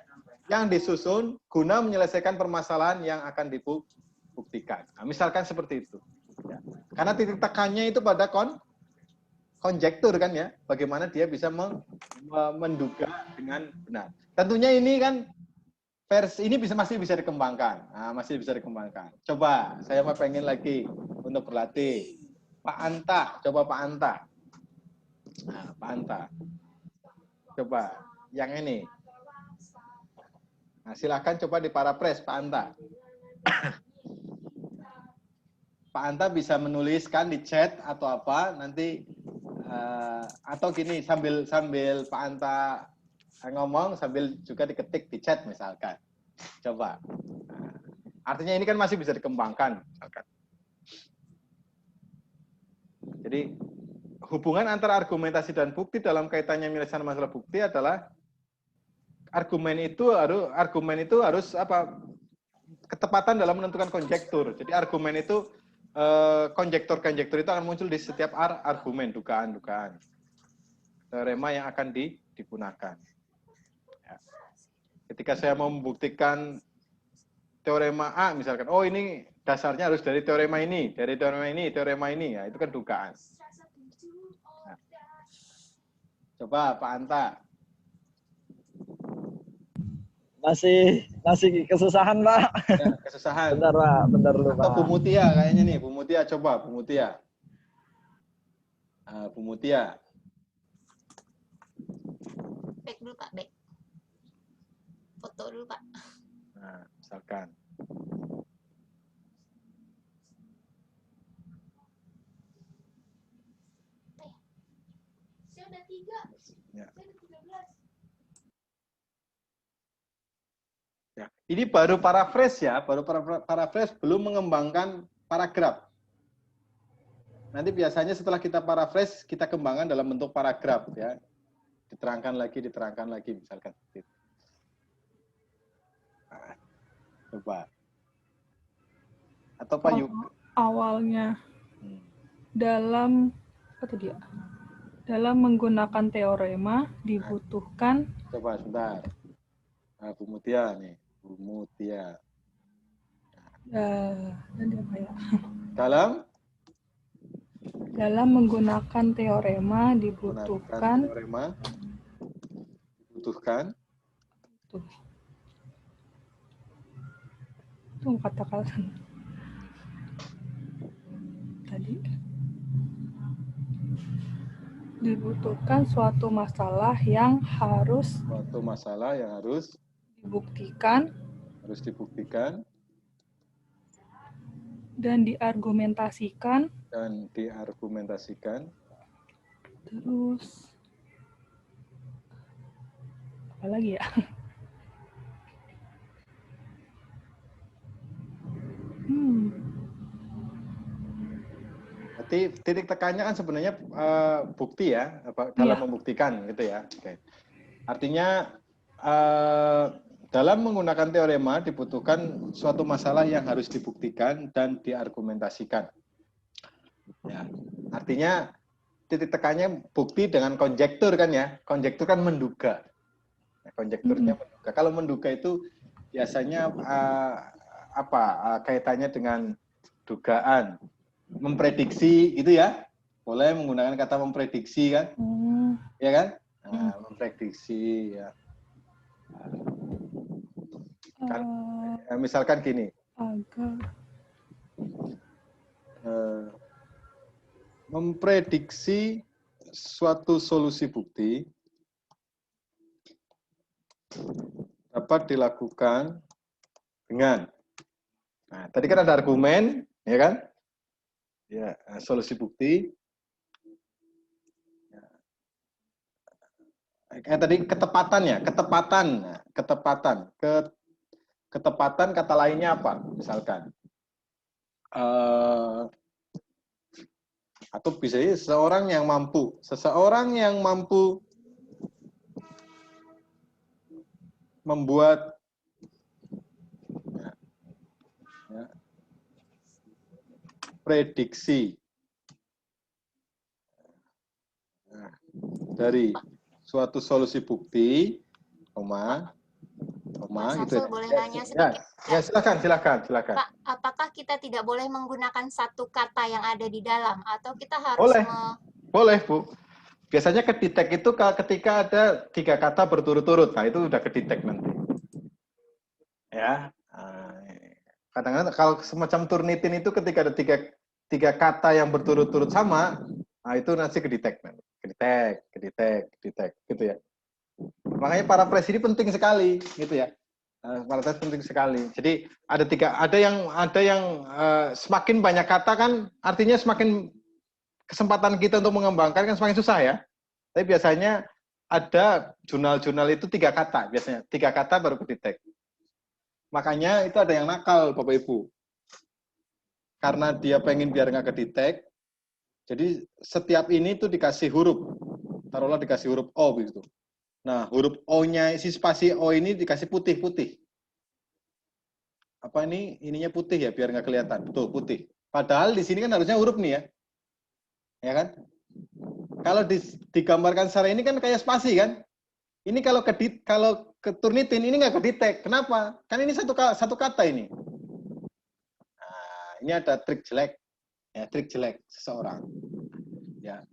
yang disusun guna menyelesaikan permasalahan yang akan dibuktikan. Nah, misalkan seperti itu. Ya. Karena titik tekannya itu pada konjektur kan ya, bagaimana dia bisa menduga dengan benar. Tentunya ini kan versi ini masih bisa dikembangkan. Nah, masih bisa dikembangkan. Coba, saya mau pengen lagi untuk berlatih. Pak Anta, coba Pak Anta. Nah, Pak Anta. Coba, yang ini. Nah, silakan coba di paraphrase, Pak Anta. Pak Anta bisa menuliskan di chat atau apa, nanti atau gini, sambil Pak Anta ngomong sambil juga diketik di chat misalkan. Coba. Nah, artinya ini kan masih bisa dikembangkan misalkan. Jadi hubungan antara argumentasi dan bukti dalam kaitannya menyelesaikan masalah bukti adalah argumen itu harus apa? Ketepatan dalam menentukan konjektur. Jadi argumen itu konjektur itu akan muncul di setiap argumen, dugaan-dugaan. Teorema yang akan digunakan. Ya. Ketika saya mau membuktikan teorema A misalkan, oh ini dasarnya harus dari teorema ini, teorema ini, ya itu kan dugaan. Nah. Coba Pak Anta. Masih kesusahan, Pak. Ya, kesusahan. Bentar, Pak. Bentar dulu, Pak. Atau Bu Mutia kayaknya nih, Bu Mutia coba, Bu Mutia. Bu Mutia. Back dulu Pak, back. Foto dulu Pak. Nah, misalkan. Saya udah 3. Ya. Saya udah 13. Ya. Ini baru paraphrase ya, baru paraphrase, belum mengembangkan paragraf. Nanti biasanya setelah kita paraphrase, kita kembangkan dalam bentuk paragraf ya. Diterangkan lagi misalkan. Nah, coba. Atau Pak Yuk. Awalnya dalam apa tadi ya? Dalam menggunakan teorema dibutuhkan. Coba sebentar. Nah, Bu Mutia nih, Bu Mutia. Tadi apa ya? Dalam menggunakan teorema dibutuhkan. Tuh. Itu kata-kata tadi. Dibutuhkan suatu masalah yang harus dibuktikan dan diargumentasikan. Terus apa lagi ya? Berarti titik tekannya kan sebenarnya bukti ya, dalam membuktikan gitu ya. Oke. Artinya dalam menggunakan teorema dibutuhkan suatu masalah yang harus dibuktikan dan diargumentasikan. Ya. Artinya titik tekannya bukti dengan konjektur kan ya. Konjektur kan menduga. Nah, konjekturnya menduga. Kalau menduga itu biasanya kaitannya dengan dugaan, memprediksi gitu ya. Boleh menggunakan kata memprediksi kan? Ya kan? Nah, memprediksi ya. Kan, misalkan gini. Memprediksi suatu solusi bukti dapat dilakukan dengan, nah, tadi kan ada argumen, ya kan? Ya, solusi bukti. Kayak tadi ketepatannya, ketepatan kata lainnya apa? Misalkan, atau bisa seseorang yang mampu membuat prediksi dari suatu solusi bukti, Mas gitu Samsul, boleh nanya sedikit? Ya, silakan. Pak, apakah kita tidak boleh menggunakan satu kata yang ada di dalam, atau kita harus Boleh, Bu. Biasanya kedetek itu ketika ada 3 kata berturut-turut. Nah, itu udah kedetek nanti. Ya. Kadang-kadang kalau semacam Turnitin itu ketika ada tiga kata yang berturut-turut sama, nah itu nanti kedetek. Kedetek, gitu ya. Makanya paraphrase ini penting sekali, gitu ya. Paraphrase penting sekali. Jadi ada yang semakin banyak kata kan, artinya semakin kesempatan kita untuk mengembangkan kan semakin susah ya. Tapi biasanya ada jurnal-jurnal itu 3 kata biasanya. 3 kata baru kedetek. Makanya itu ada yang nakal, Bapak Ibu. Karena dia pengen biar nggak kedetek, jadi setiap ini tuh dikasih huruf. Taruhlah dikasih huruf O begitu. Nah, huruf O-nya, si spasi O ini dikasih putih-putih. Apa ini? Ininya putih ya, biar nggak kelihatan. Betul, putih. Padahal di sini kan harusnya huruf nih ya. Ya kan? Kalau digambarkan secara ini kan kayak spasi kan? Ini kalau keturnitin ini nggak kedetek. Kenapa? Kan ini satu kata ini. Nah, ini ada trik jelek. Ya, trik jelek seseorang. Ya.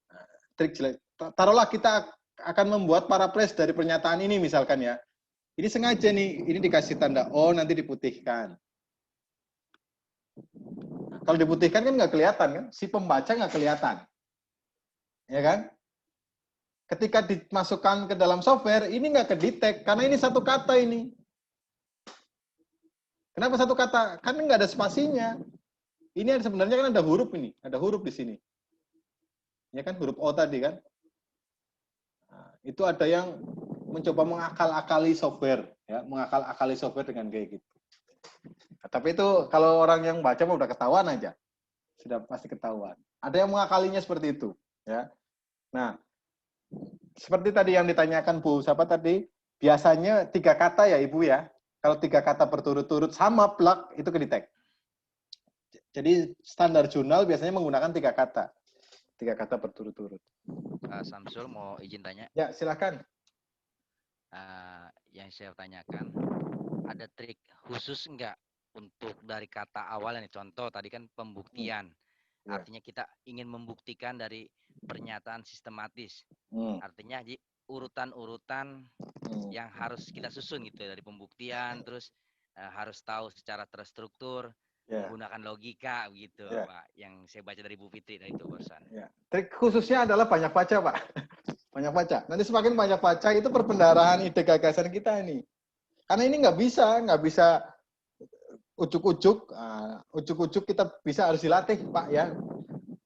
Nah, trik jelek. Taruhlah kita akan membuat paraphrase dari pernyataan ini misalkan ya. Ini sengaja nih, ini dikasih tanda O, nanti diputihkan. Nah, kalau diputihkan kan nggak kelihatan kan? Si pembaca nggak kelihatan. Ya kan? Ketika dimasukkan ke dalam software, ini nggak kedetek, karena ini satu kata ini. Kenapa satu kata? Kan nggak ada spasinya. Ini sebenarnya kan ada huruf ini, ada huruf di sini. Ya kan, huruf O tadi kan. Nah, itu ada yang mencoba mengakal-akali software, ya, mengakal-akali software dengan kayak gitu. Nah, tapi itu kalau orang yang baca mah udah ketahuan aja, sudah pasti ketahuan. Ada yang mengakalinya seperti itu, ya. Nah, seperti tadi yang ditanyakan Bu, siapa tadi? Biasanya 3 kata ya Ibu ya. Kalau 3 kata berturut-turut sama plug itu ke-detect. Jadi standar jurnal biasanya menggunakan 3 kata. 3 kata berturut-turut. Samsul mau izin tanya. Ya, silakan. Yang saya tanyakan, ada trik khusus enggak untuk dari kata awal nih? Contoh tadi kan pembuktian. Ya. Artinya kita ingin membuktikan dari pernyataan sistematis. Artinya urutan-urutan yang harus kita susun gitu dari pembuktian, terus harus tahu secara terstruktur, menggunakan logika gitu, Pak. Yang saya baca dari Bu Fitri dari itu barusan. Ya. Trik khususnya adalah banyak baca, Pak. Banyak baca. Nanti semakin banyak baca itu perbendaharaan ide gagasan kita ini. Karena ini nggak bisa ujuk-ujuk kita bisa harus dilatih, Pak ya.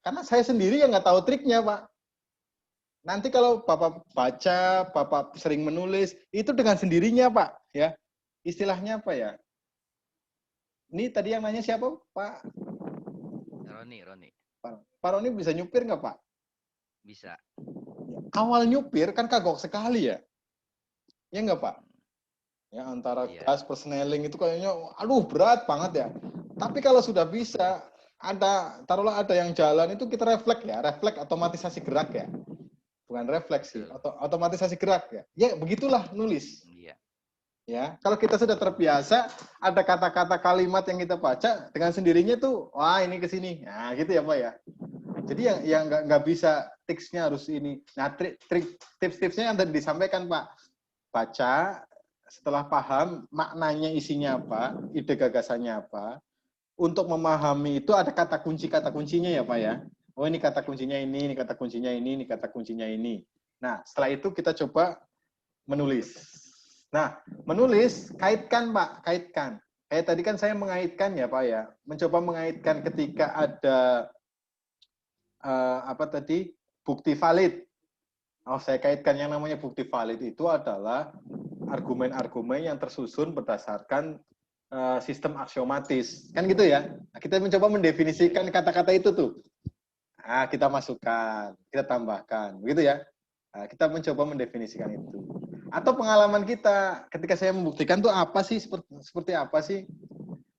Karena saya sendiri yang nggak tahu triknya, Pak. Nanti kalau Bapak baca, Bapak sering menulis, itu dengan sendirinya, Pak ya. Istilahnya apa ya? Ini tadi yang nanya siapa, Pak? Roni. Pak Roni bisa nyupir nggak, Pak? Bisa. Awal nyupir kan kagok sekali ya. Ya nggak, Pak? Ya, antara gas, persneling itu kayaknya, aduh berat banget ya. Tapi kalau sudah bisa, taruhlah ada yang jalan, itu kita refleks ya. Refleks otomatisasi gerak ya. Bukan refleksi, otomatisasi gerak ya. Ya, begitulah nulis. Iya. Ya, kalau kita sudah terbiasa, ada kata-kata kalimat yang kita baca dengan sendirinya tuh, wah ini ke sini. Nah, gitu ya, Pak ya. Jadi yang nggak bisa tipsnya harus ini. Nah, tips-tipsnya yang tadi disampaikan, Pak. Baca, setelah paham maknanya isinya apa, ide gagasannya apa, untuk memahami itu ada kata kuncinya ya, Pak ya. Oh, ini kata kuncinya ini kata kuncinya ini kata kuncinya ini. Nah, setelah itu kita coba menulis. Nah, menulis, kaitkan, Pak, kaitkan. Kayak tadi kan saya mengaitkan ya, Pak ya. Mencoba mengaitkan ketika ada bukti valid. Oh, saya kaitkan yang namanya bukti valid itu adalah argumen-argumen yang tersusun berdasarkan sistem aksiomatis. Kan gitu ya. Nah, kita mencoba mendefinisikan kata-kata itu tuh. Nah, kita masukkan, kita tambahkan. Begitu ya. Nah, kita mencoba mendefinisikan itu. Atau pengalaman kita ketika saya membuktikan tuh apa sih, seperti apa sih?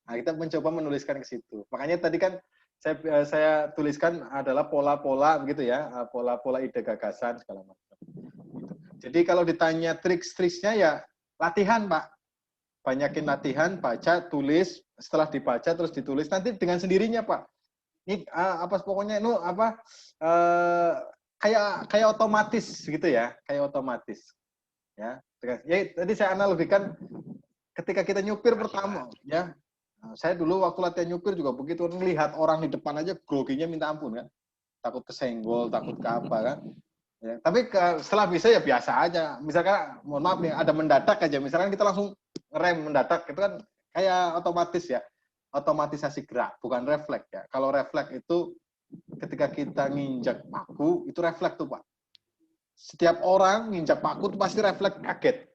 Nah, kita mencoba menuliskan ke situ. Makanya tadi kan saya tuliskan adalah pola-pola begitu ya, pola-pola ide gagasan segala macam. Gitu. Jadi kalau ditanya trik-triknya ya latihan, Pak. Banyakin latihan, baca, tulis, setelah dibaca terus ditulis nanti dengan sendirinya, Pak. Ini pokoknya kayak otomatis gitu ya, kayak otomatis. Ya, tadi saya analogikan ketika kita nyupir pertama, ya. Nah, saya dulu waktu latihan nyupir juga begitu, melihat orang di depan aja groginya minta ampun kan. Takut kesenggol, takut ke apa kan. Ya, tapi setelah bisa ya biasa aja. Misalkan mohon maaf nih ada mendadak aja, misalkan kita langsung ngerem mendadak itu kan kayak otomatis ya. Otomatisasi gerak, bukan refleks ya. Kalau refleks itu ketika kita nginjak paku, itu refleks tuh, Pak. Setiap orang nginjak paku itu pasti refleks kaget.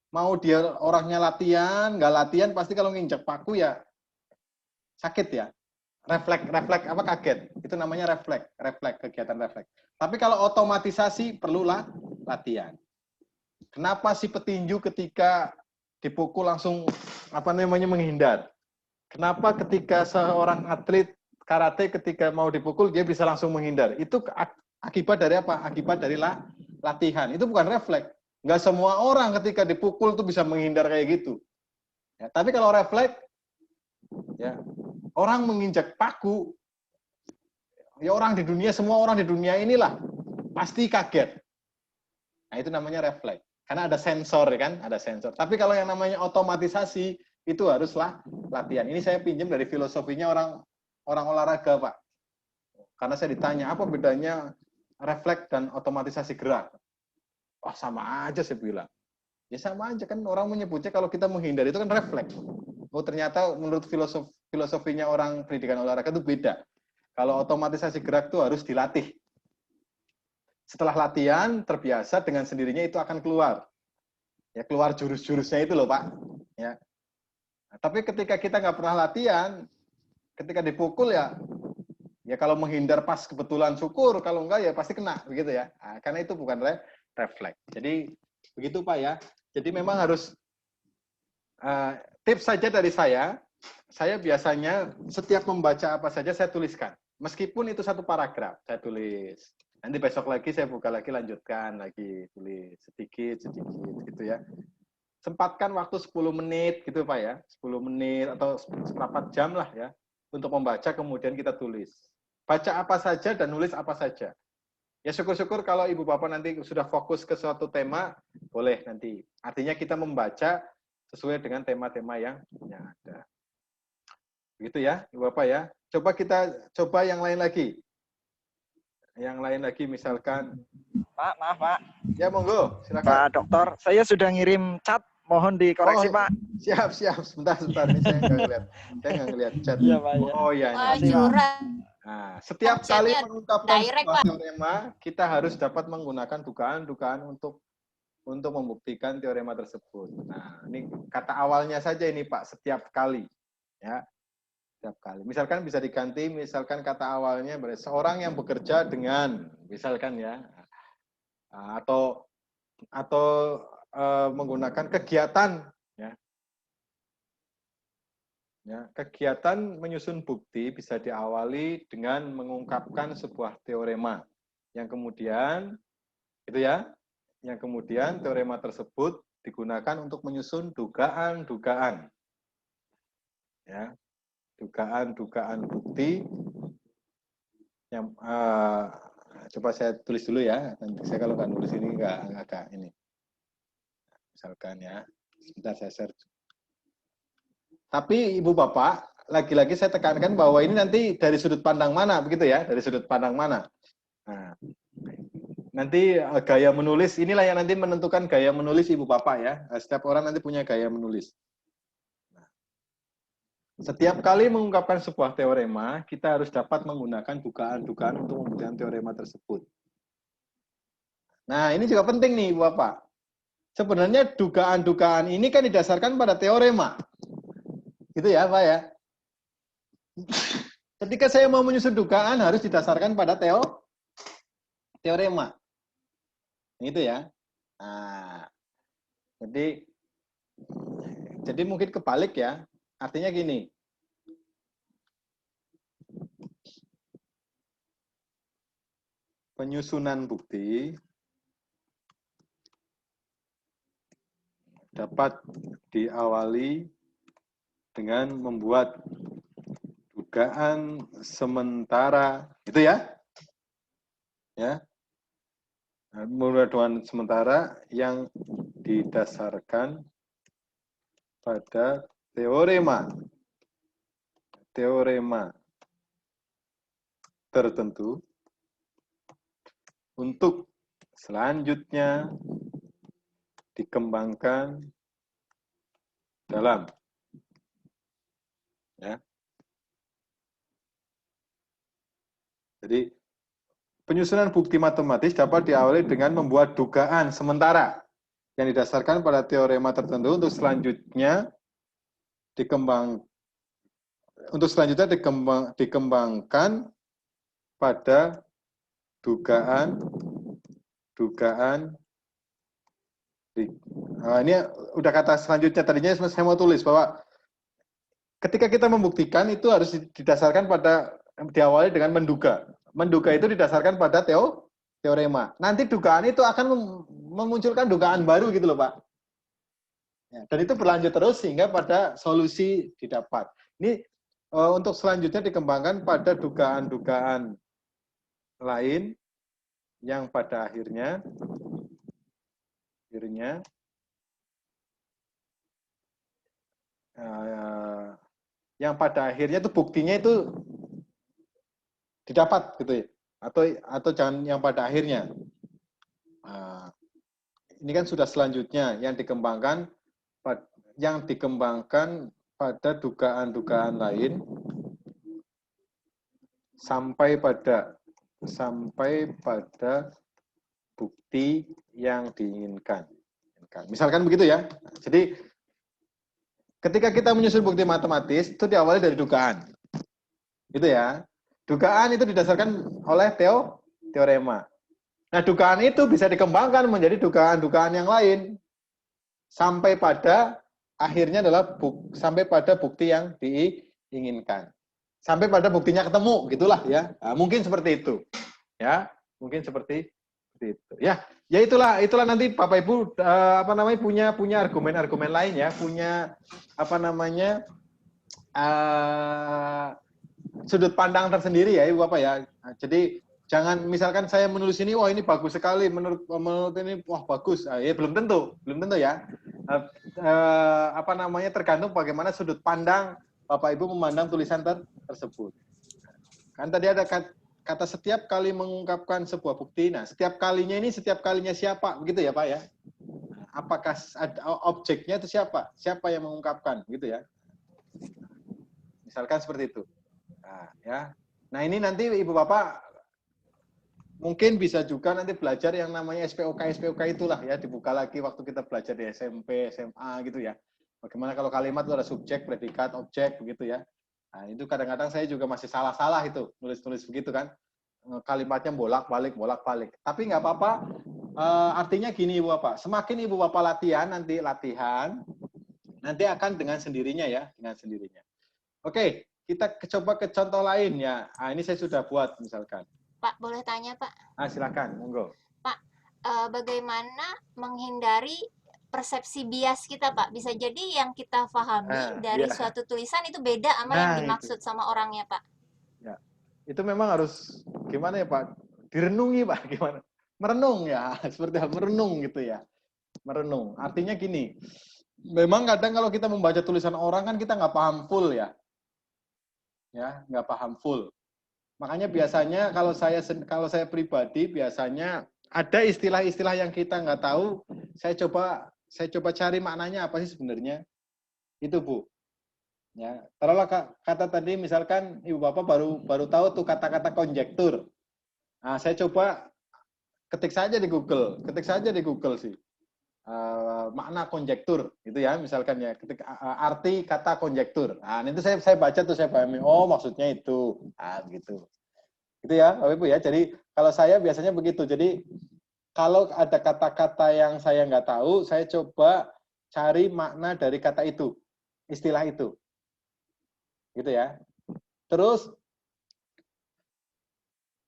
Mau dia orangnya latihan, nggak latihan, pasti kalau nginjak paku ya sakit ya. Refleks apa kaget. Itu namanya refleks, kegiatan refleks. Tapi kalau otomatisasi perlulah latihan. Kenapa si petinju ketika dipukul langsung menghindar? Kenapa ketika seorang atlet karate ketika mau dipukul dia bisa langsung menghindar? Itu akibat dari apa? Akibat dari latihan. Itu bukan refleks. Nggak semua orang ketika dipukul tuh bisa menghindar kayak gitu. Ya, tapi kalau refleks, ya orang menginjak paku, ya semua orang di dunia inilah pasti kaget. Nah itu namanya refleks. Karena ada sensor kan, ada sensor. Tapi kalau yang namanya otomatisasi itu haruslah latihan. Ini saya pinjam dari filosofinya orang olahraga, Pak. Karena saya ditanya apa bedanya refleks dan otomatisasi gerak. Wah, sama aja saya bilang. Ya sama aja kan orang menyebutnya kalau kita menghindar itu kan refleks. Oh ternyata menurut filosofinya orang pendidikan olahraga itu beda. Kalau otomatisasi gerak itu harus dilatih. Setelah latihan terbiasa dengan sendirinya itu akan keluar. Ya keluar jurus-jurusnya itu loh Pak. Ya. Nah, tapi ketika kita nggak pernah latihan, ketika dipukul ya kalau menghindar pas kebetulan syukur, kalau enggak ya pasti kena begitu ya. Nah, karena itu bukan refleks. Jadi begitu Pak ya. Jadi memang harus tips saja dari saya biasanya setiap membaca apa saja saya tuliskan. Meskipun itu satu paragraf, saya tulis. Nanti besok lagi saya buka lagi, lanjutkan lagi, tulis sedikit gitu ya. Sempatkan waktu 10 menit gitu Pak ya, 10 menit atau seperempat jam lah ya, untuk membaca kemudian kita tulis. Baca apa saja dan nulis apa saja. Ya syukur-syukur kalau Ibu Bapak nanti sudah fokus ke suatu tema, boleh nanti. Artinya kita membaca sesuai dengan tema-tema yang ada. Begitu ya, Ibu Bapak ya. Coba yang lain lagi. Yang lain lagi misalkan. Pak, maaf Pak. Ya monggo, silakan. Pak Dokter, saya sudah ngirim chat, mohon dikoreksi Pak. Siap. Sebentar. Ini saya nggak ngeliat chat. Iya Pak. Ya. Oh iya. Nah, setiap kali mengungkapkan sebuah teorema, kita harus dapat menggunakan dugaan-dugaan untuk membuktikan teorema tersebut. Nah, ini kata awalnya saja ini Pak, setiap kali. Ya. Setiap kali. Misalkan bisa diganti, misalkan kata awalnya seorang yang bekerja dengan, misalkan ya, atau menggunakan kegiatan, ya, kegiatan menyusun bukti bisa diawali dengan mengungkapkan sebuah teorema, yang kemudian, teorema tersebut digunakan untuk menyusun dugaan-dugaan, ya. Dugaan-dugaan bukti yang coba saya tulis dulu ya. Nanti saya kalau nggak nulis ini nggak ini. Misalkan ya, sebentar saya search. Tapi Ibu Bapak, lagi-lagi saya tekankan bahwa ini nanti dari sudut pandang mana, begitu ya? Dari sudut pandang mana? Nah, nanti gaya menulis inilah yang nanti menentukan gaya menulis Ibu Bapak ya. Setiap orang nanti punya gaya menulis. Setiap kali mengungkapkan sebuah teorema, kita harus dapat menggunakan dugaan-dugaan untuk membuktikan teorema tersebut. Nah, ini juga penting nih, Bapak. Sebenarnya dugaan-dugaan ini kan didasarkan pada teorema. Gitu ya, Pak ya. Ketika saya mau menyusun dugaan, harus didasarkan pada teorema. Gitu ya. Nah, jadi mungkin kebalik ya. Artinya gini, penyusunan bukti dapat diawali dengan membuat dugaan sementara, itu ya, membuat dugaan sementara yang didasarkan pada teorema tertentu untuk selanjutnya dikembangkan dalam Jadi penyusunan bukti matematis dapat diawali dengan membuat dugaan sementara yang didasarkan pada teorema tertentu untuk selanjutnya dikembangkan pada dugaan ini udah kata selanjutnya, tadinya saya mau tulis bahwa ketika kita membuktikan itu harus didasarkan pada diawali dengan menduga. Menduga itu didasarkan pada teorema. Nanti dugaan itu akan memunculkan dugaan baru gitu loh, Pak. Ya, dan itu berlanjut terus sehingga pada solusi didapat. Ini untuk selanjutnya dikembangkan pada dugaan-dugaan lain yang pada akhirnya itu buktinya itu didapat gitu ya, atau jangan yang pada akhirnya. Ini kan sudah selanjutnya yang dikembangkan pada dugaan-dugaan lain sampai pada bukti yang diinginkan. Misalkan begitu ya. Jadi ketika kita menyusun bukti matematis itu diawali dari dugaan. Gitu ya. Dugaan itu didasarkan oleh teorema. Nah, dugaan itu bisa dikembangkan menjadi dugaan-dugaan yang lain sampai pada akhirnya adalah sampai pada bukti yang diinginkan. Sampai pada buktinya ketemu, gitulah ya. Nah, mungkin seperti itu. Ya, mungkin seperti itu. Ya, ya itulah nanti Bapak Ibu punya argumen-argumen lain ya, punya sudut pandang tersendiri ya Ibu Bapak ya. Nah, jadi jangan misalkan saya menulis ini, wah ini bagus sekali, menurut ini wah bagus. Ya belum tentu ya. Tergantung bagaimana sudut pandang Bapak Ibu memandang tulisan tersebut. Kan tadi ada kata setiap kali mengungkapkan sebuah bukti. Nah, setiap kalinya siapa? Begitu ya, Pak ya. Apakah objeknya itu siapa? Siapa yang mengungkapkan, gitu ya. Misalkan seperti itu. Nah, ya. Nah, ini nanti Ibu Bapak mungkin bisa juga nanti belajar yang namanya SPOK itulah ya, dibuka lagi waktu kita belajar di SMP, SMA gitu ya. Bagaimana kalau kalimat itu ada subjek, predikat, objek begitu ya. Nah, itu kadang-kadang saya juga masih salah-salah itu nulis-nulis begitu kan. Kalimatnya bolak-balik. Tapi nggak apa-apa. Artinya gini Ibu Bapak, semakin Ibu Bapak latihan nanti akan dengan sendirinya ya, dengan sendirinya. Oke, kita coba ke contoh lain ya. Nah, ini saya sudah buat misalkan. Pak, boleh tanya, Pak? Silakan, monggo. Pak, bagaimana menghindari persepsi bias kita, Pak? Bisa jadi yang kita pahami dari suatu tulisan itu beda sama yang dimaksud sama orangnya, Pak. Ya, itu memang harus gimana ya, Pak? Direnungi, Pak. Gimana? Merenung ya, seperti merenung gitu ya. Merenung. Artinya gini, memang kadang kalau kita membaca tulisan orang kan kita nggak paham full ya. Ya, nggak paham full. Makanya biasanya kalau saya pribadi biasanya ada istilah-istilah yang kita nggak tahu, saya coba cari maknanya apa sih sebenarnya. Itu Bu. Ya, taruhlah kata tadi misalkan Ibu Bapak baru tahu tuh kata-kata konjektur. Nah, saya coba ketik saja di Google sih. Makna konjektur gitu ya, misalkan ya, ketik arti kata konjektur. Nah, itu saya baca tuh, saya pahami, oh maksudnya itu. Nah, gitu. Gitu ya, Bapak Ibu ya. Jadi kalau saya biasanya begitu. Jadi kalau ada kata-kata yang saya nggak tahu, saya coba cari makna dari kata itu, istilah itu. Gitu ya. Terus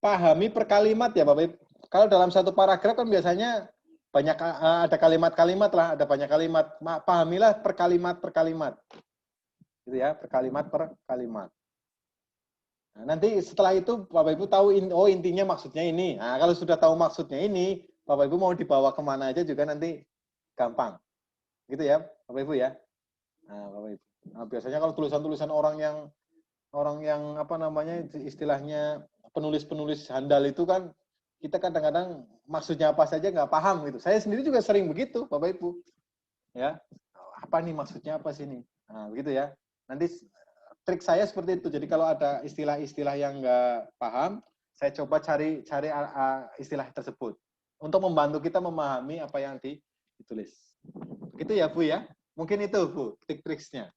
pahami per kalimat ya Bapak Ibu. Kalau dalam satu paragraf kan biasanya banyak ada kalimat-kalimat lah, ada banyak kalimat. Pahamilah per kalimat. Gitu ya, per kalimat. Nah, nanti setelah itu Bapak Ibu tahu intinya maksudnya ini. Nah, kalau sudah tahu maksudnya ini, Bapak Ibu mau dibawa kemana aja juga nanti gampang. Gitu ya, Bapak Ibu ya. Nah, Bapak Ibu. Nah, biasanya kalau tulisan-tulisan orang yang istilahnya penulis-penulis handal itu kan kita kadang-kadang maksudnya apa saja nggak paham gitu. Saya sendiri juga sering begitu, Bapak Ibu. Ya. Apa nih maksudnya apa sih nih? Nah, begitu ya. Nanti trik saya seperti itu. Jadi kalau ada istilah-istilah yang nggak paham, saya coba cari istilah tersebut untuk membantu kita memahami apa yang ditulis. Begitu ya Bu ya. Mungkin itu Bu trik-triknya.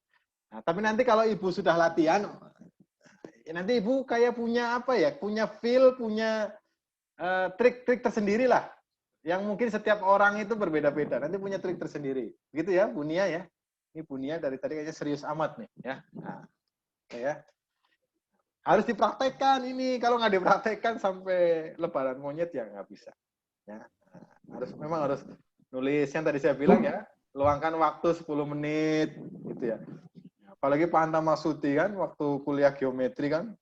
Nah, tapi nanti kalau Ibu sudah latihan, nanti Ibu kayak punya punya feel, punya trik-trik tersendiri lah. Yang mungkin setiap orang itu berbeda-beda. Nanti punya trik tersendiri. Begitu ya Bu Nia ya. Ini Bu Nia dari tadi kayaknya serius amat nih ya. Nah, ya. Harus dipraktekkan ini. Kalau nggak dipraktekkan sampai lebaran monyet ya nggak bisa. Ya. Memang harus nulis yang tadi saya bilang ya. Luangkan waktu 10 menit gitu ya. Apalagi Pak Anta Masudi kan waktu kuliah geometri kan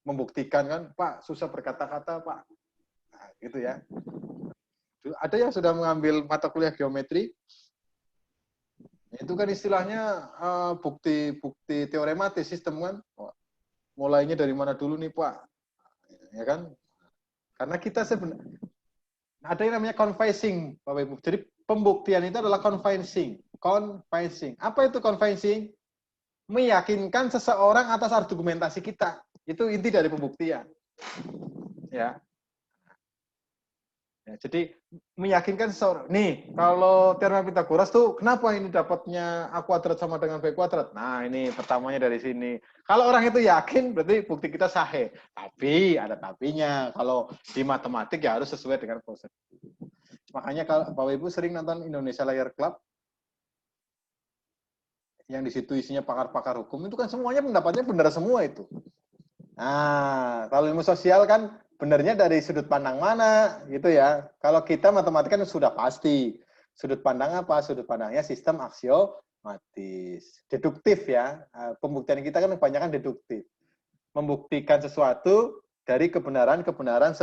membuktikan kan, Pak susah berkata-kata Pak. Nah, gitu ya. Ada yang sudah mengambil mata kuliah geometri. Itu kan istilahnya bukti teorematis sistem kan. Mulainya dari mana dulu nih Pak? Ya kan? Karena kita sebenarnya ada yang namanya convincing, Bapak Ibu. Jadi pembuktian itu adalah convincing. Apa itu convincing? Meyakinkan seseorang atas argumentasi kita. Itu inti dari pembuktian. Ya. Ya, jadi meyakinkan seseorang, nih kalau teorema Pitagoras tuh kenapa ini dapatnya A kuadrat sama dengan B kuadrat? Nah ini pertamanya dari sini. Kalau orang itu yakin berarti bukti kita sahih. Tapi ada tapinya. Kalau di matematik ya harus sesuai dengan proses. Makanya kalau Bapak Ibu sering nonton Indonesia Lawyer Club, yang di situ isinya pakar-pakar hukum, itu kan semuanya pendapatnya benar semua itu. Nah, kalau ilmu sosial kan benarnya dari sudut pandang mana gitu ya. Kalau kita matematika kan sudah pasti. Sudut pandang apa? Sudut pandangnya sistem aksiomatis. Deduktif ya. Pembuktian kita kan kebanyakan deduktif. Membuktikan sesuatu dari kebenaran-kebenaran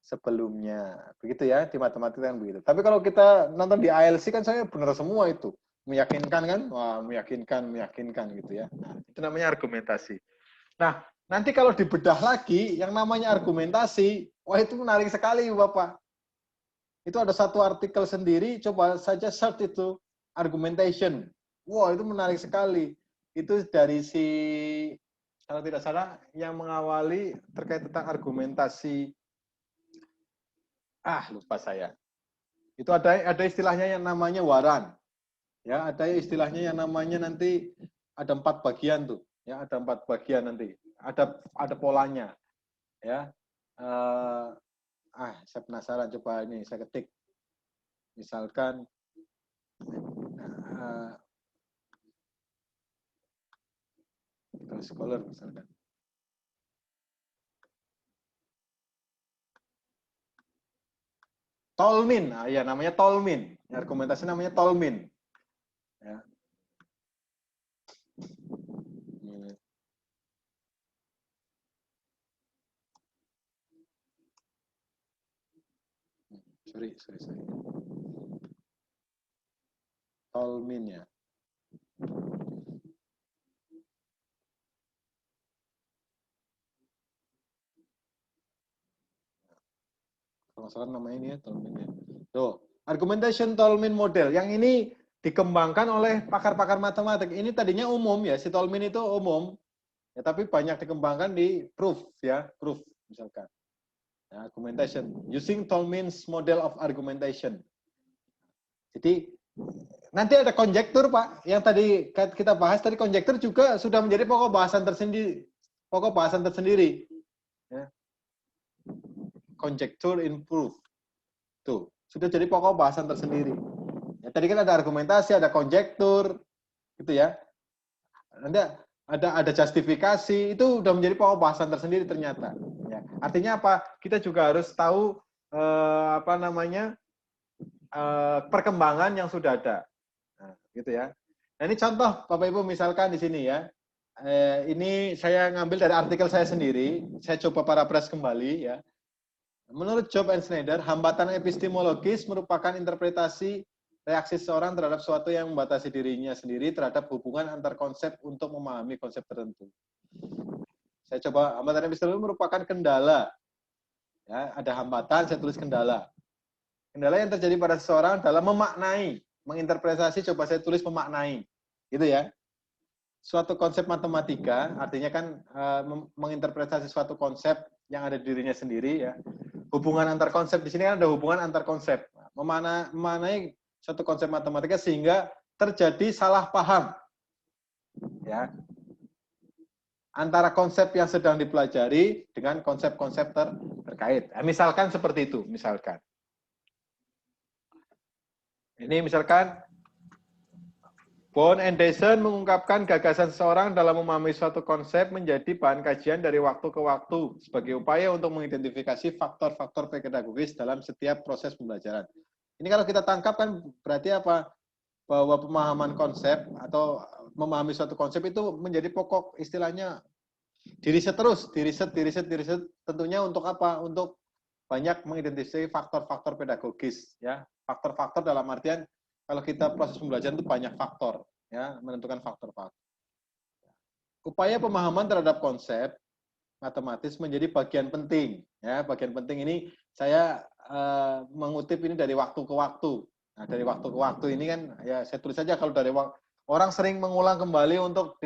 sebelumnya. Begitu ya, di matematika kan begitu. Tapi kalau kita nonton di ILC kan saya benar semua itu. Meyakinkan kan? Wah, meyakinkan gitu ya. Nah, itu namanya argumentasi. Nah, nanti kalau dibedah lagi, yang namanya argumentasi, wah itu menarik sekali Bapak. Itu ada satu artikel sendiri, coba saja search itu, argumentation. Wah itu menarik sekali. Itu dari si, kalau tidak salah, yang mengawali terkait tentang argumentasi. Lupa saya. Itu ada istilahnya yang namanya waran. Ya, ada istilahnya yang namanya nanti ada 4 bagian tuh. Ya, ada 4 bagian nanti. Ada polanya. Ya. Saya penasaran, coba ini saya ketik. Misalkan scholar misalkan. Tolmin, ya namanya Tolmin. Argumentasi namanya Tolmin. Ya. Sorry. Tolmin ya. Kalau salah namanya ini ya, Tolmin ya. Tuh, argumentation Tolmin model. Yang ini dikembangkan oleh pakar-pakar matematik. Ini tadinya umum ya, si Tolmin itu umum. Ya, tapi banyak dikembangkan di proof ya, proof misalkan. Ya, argumentation using Tolmin's model of argumentation. Jadi nanti ada konjektur Pak, yang tadi kita bahas tadi konjektur juga sudah menjadi pokok bahasan tersendiri. Ya. Conjecture in proof. Tuh, sudah jadi pokok bahasan tersendiri. Ya, tadi kan ada argumentasi, ada konjektur, gitu ya. Nanti ada justifikasi, itu sudah menjadi pokok bahasan tersendiri ternyata. Ya. Artinya apa? Kita juga harus tahu perkembangan yang sudah ada. Nah, gitu ya. Nah, ini contoh Bapak Ibu misalkan di sini ya. Ini saya ngambil dari artikel saya sendiri. Saya coba paraphrase kembali ya. Menurut Job and Schneider, hambatan epistemologis merupakan interpretasi reaksi seseorang terhadap sesuatu yang membatasi dirinya sendiri terhadap hubungan antar konsep untuk memahami konsep tertentu. Saya coba, hambatan epistemologis merupakan kendala. Ya, ada hambatan, saya tulis kendala. Kendala yang terjadi pada seseorang dalam memaknai, menginterpretasi, coba saya tulis memaknai. Gitu ya. Suatu konsep matematika, artinya kan menginterpretasi suatu konsep yang ada di dirinya sendiri ya. Hubungan antar konsep di sini kan ada hubungan antar konsep. Memaknai suatu konsep matematika sehingga terjadi salah paham. Ya. Antara konsep yang sedang dipelajari dengan konsep-konsep terkait. Misalkan seperti itu, misalkan. Ini misalkan Bohn and Dyson mengungkapkan gagasan seseorang dalam memahami suatu konsep menjadi bahan kajian dari waktu ke waktu sebagai upaya untuk mengidentifikasi faktor-faktor pedagogis dalam setiap proses pembelajaran. Ini kalau kita tangkap kan berarti apa? Bahwa pemahaman konsep atau memahami suatu konsep itu menjadi pokok istilahnya diriset terus, diriset tentunya untuk apa? Untuk banyak mengidentifikasi faktor-faktor pedagogis ya. Faktor-faktor dalam artian kalau kita proses pembelajaran itu banyak faktor, ya, menentukan faktor-faktor. Upaya pemahaman terhadap konsep matematis menjadi bagian penting, ya. Bagian penting ini saya mengutip ini dari waktu ke waktu. Nah, dari waktu ke waktu ini kan, ya saya tulis saja kalau dari orang sering mengulang kembali untuk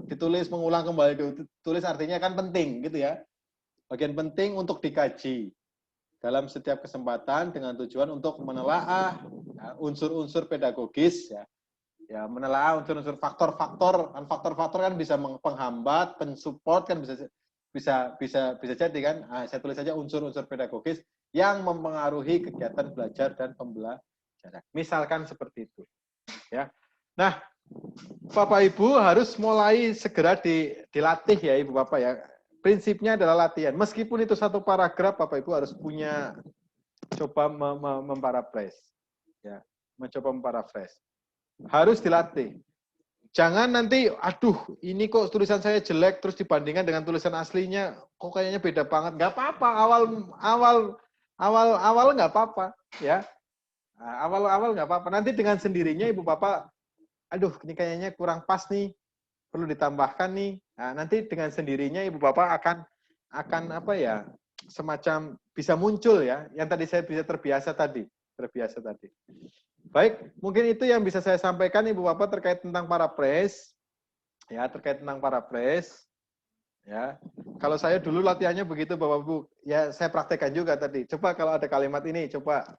ditulis, mengulang kembali ditulis artinya kan penting, gitu ya. Bagian penting untuk dikaji. dalam setiap kesempatan dengan tujuan untuk menelaah unsur-unsur pedagogis ya. Ya, menelaah unsur-unsur faktor-faktor kan bisa penghambat, pensupport kan bisa jadi kan. Nah, saya tulis saja unsur-unsur pedagogis yang mempengaruhi kegiatan belajar dan pembelajaran. Misalkan seperti itu. Ya. Nah, Bapak Ibu harus mulai segera dilatih ya Ibu Bapak ya. Prinsipnya adalah latihan. Meskipun itu satu paragraf, Bapak Ibu harus punya coba memparaphrase. Ya, mencoba memparaphrase. Harus dilatih. Jangan nanti, aduh, ini kok tulisan saya jelek terus dibandingkan dengan tulisan aslinya, kok kayaknya beda banget. Nggak apa-apa, awal nggak apa-apa, ya. Awal nggak apa-apa. Nanti dengan sendirinya Ibu Bapak, aduh, ini kayaknya kurang pas nih, perlu ditambahkan nih. Nah, nanti dengan sendirinya Ibu Bapak akan apa ya, semacam bisa muncul ya, yang tadi saya bisa terbiasa tadi. Baik, mungkin itu yang bisa saya sampaikan Ibu Bapak terkait tentang paraphrase. Ya, terkait tentang paraphrase. Ya. Kalau saya dulu latihannya begitu Bapak Ibu, ya saya praktekkan juga tadi. Coba kalau ada kalimat ini coba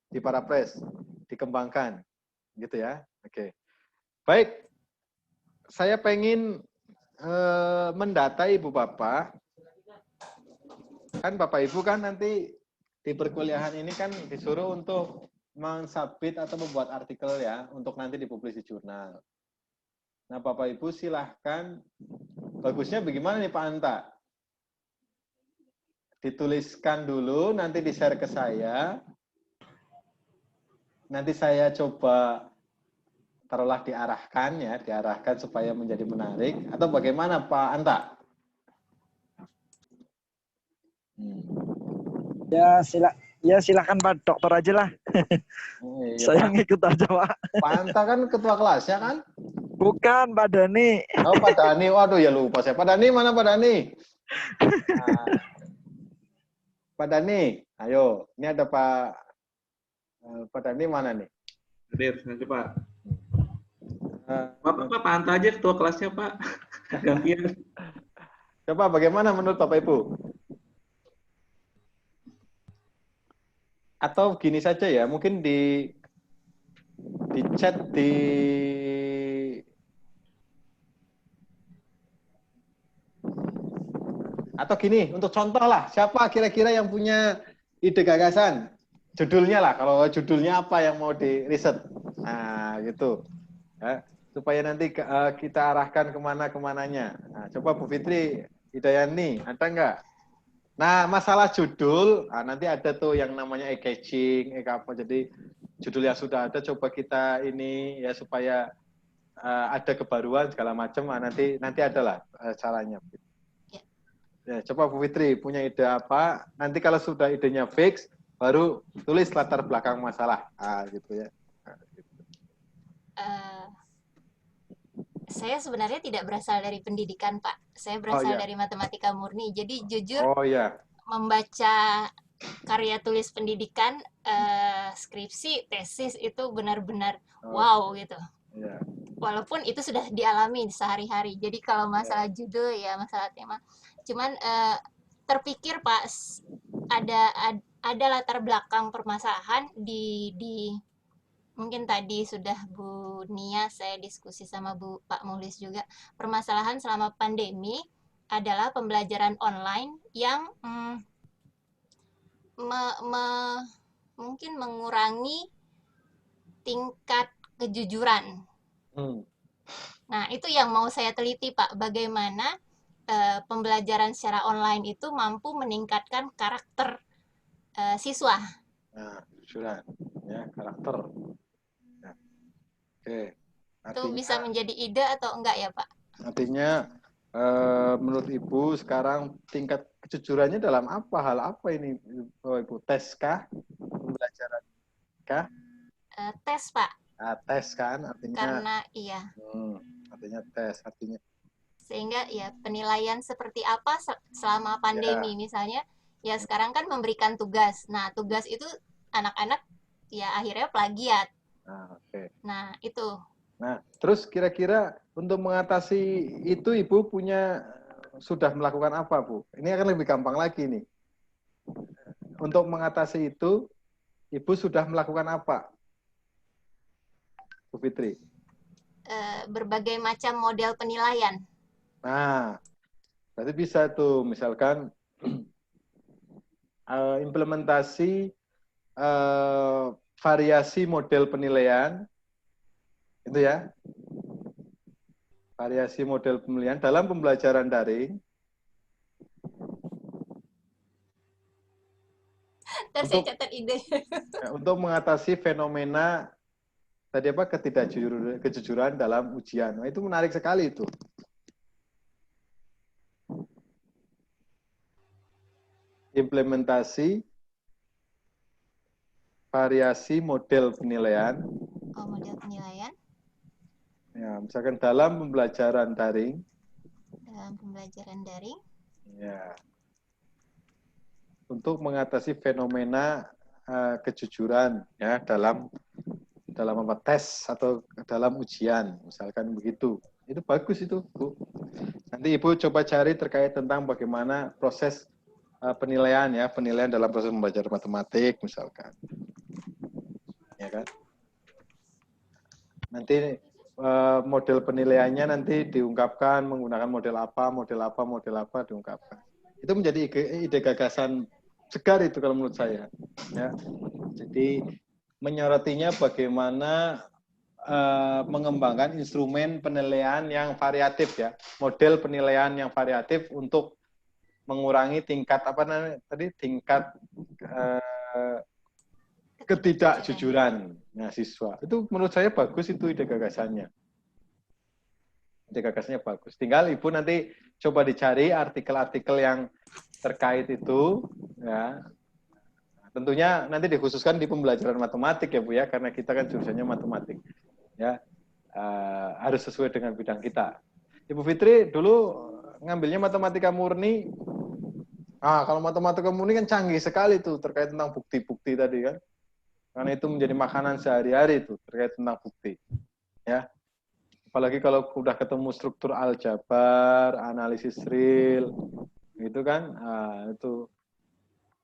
diparaphrase, dikembangkan. Gitu ya. Oke. Baik. Saya pengen mendata Ibu Bapak. Kan Bapak Ibu kan nanti di perkuliahan ini kan disuruh untuk mensubmit atau membuat artikel ya, untuk nanti dipublish di jurnal. Nah, Bapak Ibu silahkan, bagusnya bagaimana nih Pak Anta? Dituliskan dulu, nanti di-share ke saya. Nanti saya coba taruhlah diarahkan supaya menjadi menarik. Atau bagaimana Pak Anta? Ya silakan Pak Dokter aja lah. Iya, Saya ngikut aja Pak. Pak Anta kan ketua kelasnya kan? Bukan Pak Dani. Oh Pak Dani, waduh ya lupa saya. Pak Dani mana Pak Dani? Nah, Pak Dani, ayo. Ini ada Pak Dani mana nih? Hadir, nanti Pak. Pak Anta aja ketua kelasnya Pak. Gantian. Coba bagaimana menurut Bapak Ibu? Atau gini saja ya, mungkin di chat atau gini, untuk contoh lah, siapa kira-kira yang punya ide gagasan? Judulnya lah, kalau judulnya apa yang mau di riset. Nah, gitu. Ya, supaya nanti kita arahkan kemananya. Nah, coba Bu Fitri Hidayani, ada nggak? Nah, masalah judul, nanti ada tuh yang namanya e-catching, apa. Jadi judul yang sudah ada, coba kita ini ya supaya ada kebaruan segala macam. Nanti adalah caranya. Ya, coba Bu Fitri punya ide apa? Nanti kalau sudah idenya fix, baru tulis latar belakang masalah, gitu ya. Gitu. Saya sebenarnya tidak berasal dari pendidikan, Pak. Saya berasal dari matematika murni. Jadi jujur membaca karya tulis pendidikan, skripsi, tesis itu benar-benar wow gitu. Yeah. Walaupun itu sudah dialami sehari-hari. Jadi kalau masalah judul ya masalah tema. Cuman terpikir Pak ada latar belakang permasalahan di mungkin tadi sudah Bu Nia saya diskusi sama Pak Mulis juga, permasalahan selama pandemi adalah pembelajaran online yang mungkin mengurangi tingkat kejujuran. Nah, itu yang mau saya teliti Pak, bagaimana pembelajaran secara online itu mampu meningkatkan karakter siswa. Nah, kejujuran, ya, karakter. Oke. Artinya, itu bisa menjadi ide atau enggak ya Pak? Artinya menurut Ibu sekarang tingkat kejujurannya dalam apa? Hal apa ini Ibu? Tes kah? Pembelajaran kah? Tes Pak. Tes kan artinya. Karena iya. Artinya tes artinya. Sehingga ya penilaian seperti apa selama pandemi misalnya ya sekarang kan memberikan tugas. Nah tugas itu anak-anak ya akhirnya plagiat. Nah, itu. Nah, terus kira-kira untuk mengatasi itu Ibu sudah melakukan apa, Bu? Ini akan lebih gampang lagi nih. untuk mengatasi itu, Ibu sudah melakukan apa? Bu Fitri. Berbagai macam model penilaian. Nah, berarti bisa tuh, misalkan implementasi variasi model penilaian, itu ya, variasi model penilaian dalam pembelajaran daring. Ntar saya catat ide. Untuk mengatasi fenomena tadi apa kejujuran dalam ujian. Nah, itu menarik sekali itu. Implementasi variasi model penilaian. Oh, model penilaian. Ya, misalkan dalam pembelajaran daring. Dalam pembelajaran daring. Ya. Untuk mengatasi fenomena kejujuran ya dalam apa, tes atau dalam ujian, misalkan begitu. Itu bagus itu, Bu. Nanti Ibu coba cari terkait tentang bagaimana proses penilaian ya, penilaian dalam proses belajar matematik misalkan. Ya kan? Nanti model penilaiannya nanti diungkapkan menggunakan model apa diungkapkan. Itu menjadi ide gagasan segar itu kalau menurut saya. Ya. Jadi menyorotinya bagaimana mengembangkan instrumen penilaian yang variatif ya, model penilaian yang variatif untuk mengurangi tingkat tingkat ketidakjujuran siswa. Itu menurut saya bagus itu ide gagasannya. Ide gagasannya bagus. Tinggal Ibu nanti coba dicari artikel-artikel yang terkait itu ya. Tentunya nanti dikhususkan di pembelajaran matematik ya Bu ya, karena kita kan jurusannya matematik. Ya. Harus sesuai dengan bidang kita. Ibu Fitri dulu ngambilnya matematika murni. Kalau matematika murni kan canggih sekali tuh terkait tentang bukti-bukti tadi kan. Karena itu menjadi makanan sehari-hari itu terkait tentang bukti. Ya. Apalagi kalau udah ketemu struktur aljabar, analisis real, gitu kan, itu.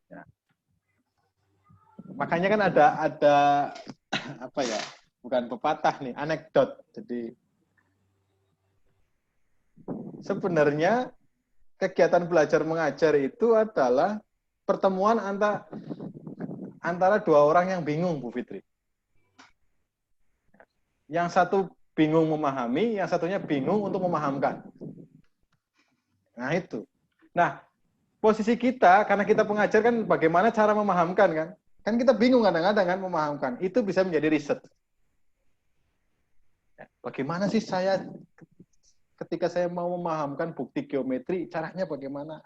Ya. Makanya kan ada apa ya? Bukan pepatah nih, anekdot. Jadi sebenarnya kegiatan belajar mengajar itu adalah pertemuan antara dua orang yang bingung, Bu Fitri. Yang satu bingung memahami, yang satunya bingung untuk memahamkan. Nah itu. Nah, posisi kita, karena kita pengajar kan bagaimana cara memahamkan kan? Kan kita bingung kadang-kadang kan memahamkan. Itu bisa menjadi riset. Bagaimana sih saya ketika saya mau memahamkan bukti geometri, caranya bagaimana?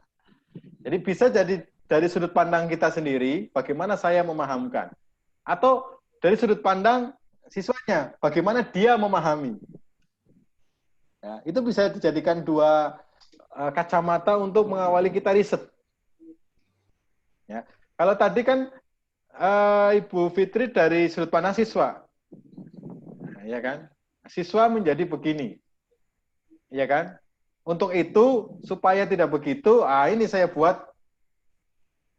Jadi bisa jadi dari sudut pandang kita sendiri, bagaimana saya memahamkan. Atau dari sudut pandang siswanya, bagaimana dia memahami. Ya, itu bisa dijadikan dua kacamata untuk mengawali kita riset. Ya. Kalau tadi kan Ibu Fitri dari sudut pandang siswa. Nah, ya kan? Siswa menjadi begini. Ya kan? Untuk itu, supaya tidak begitu, ini saya buat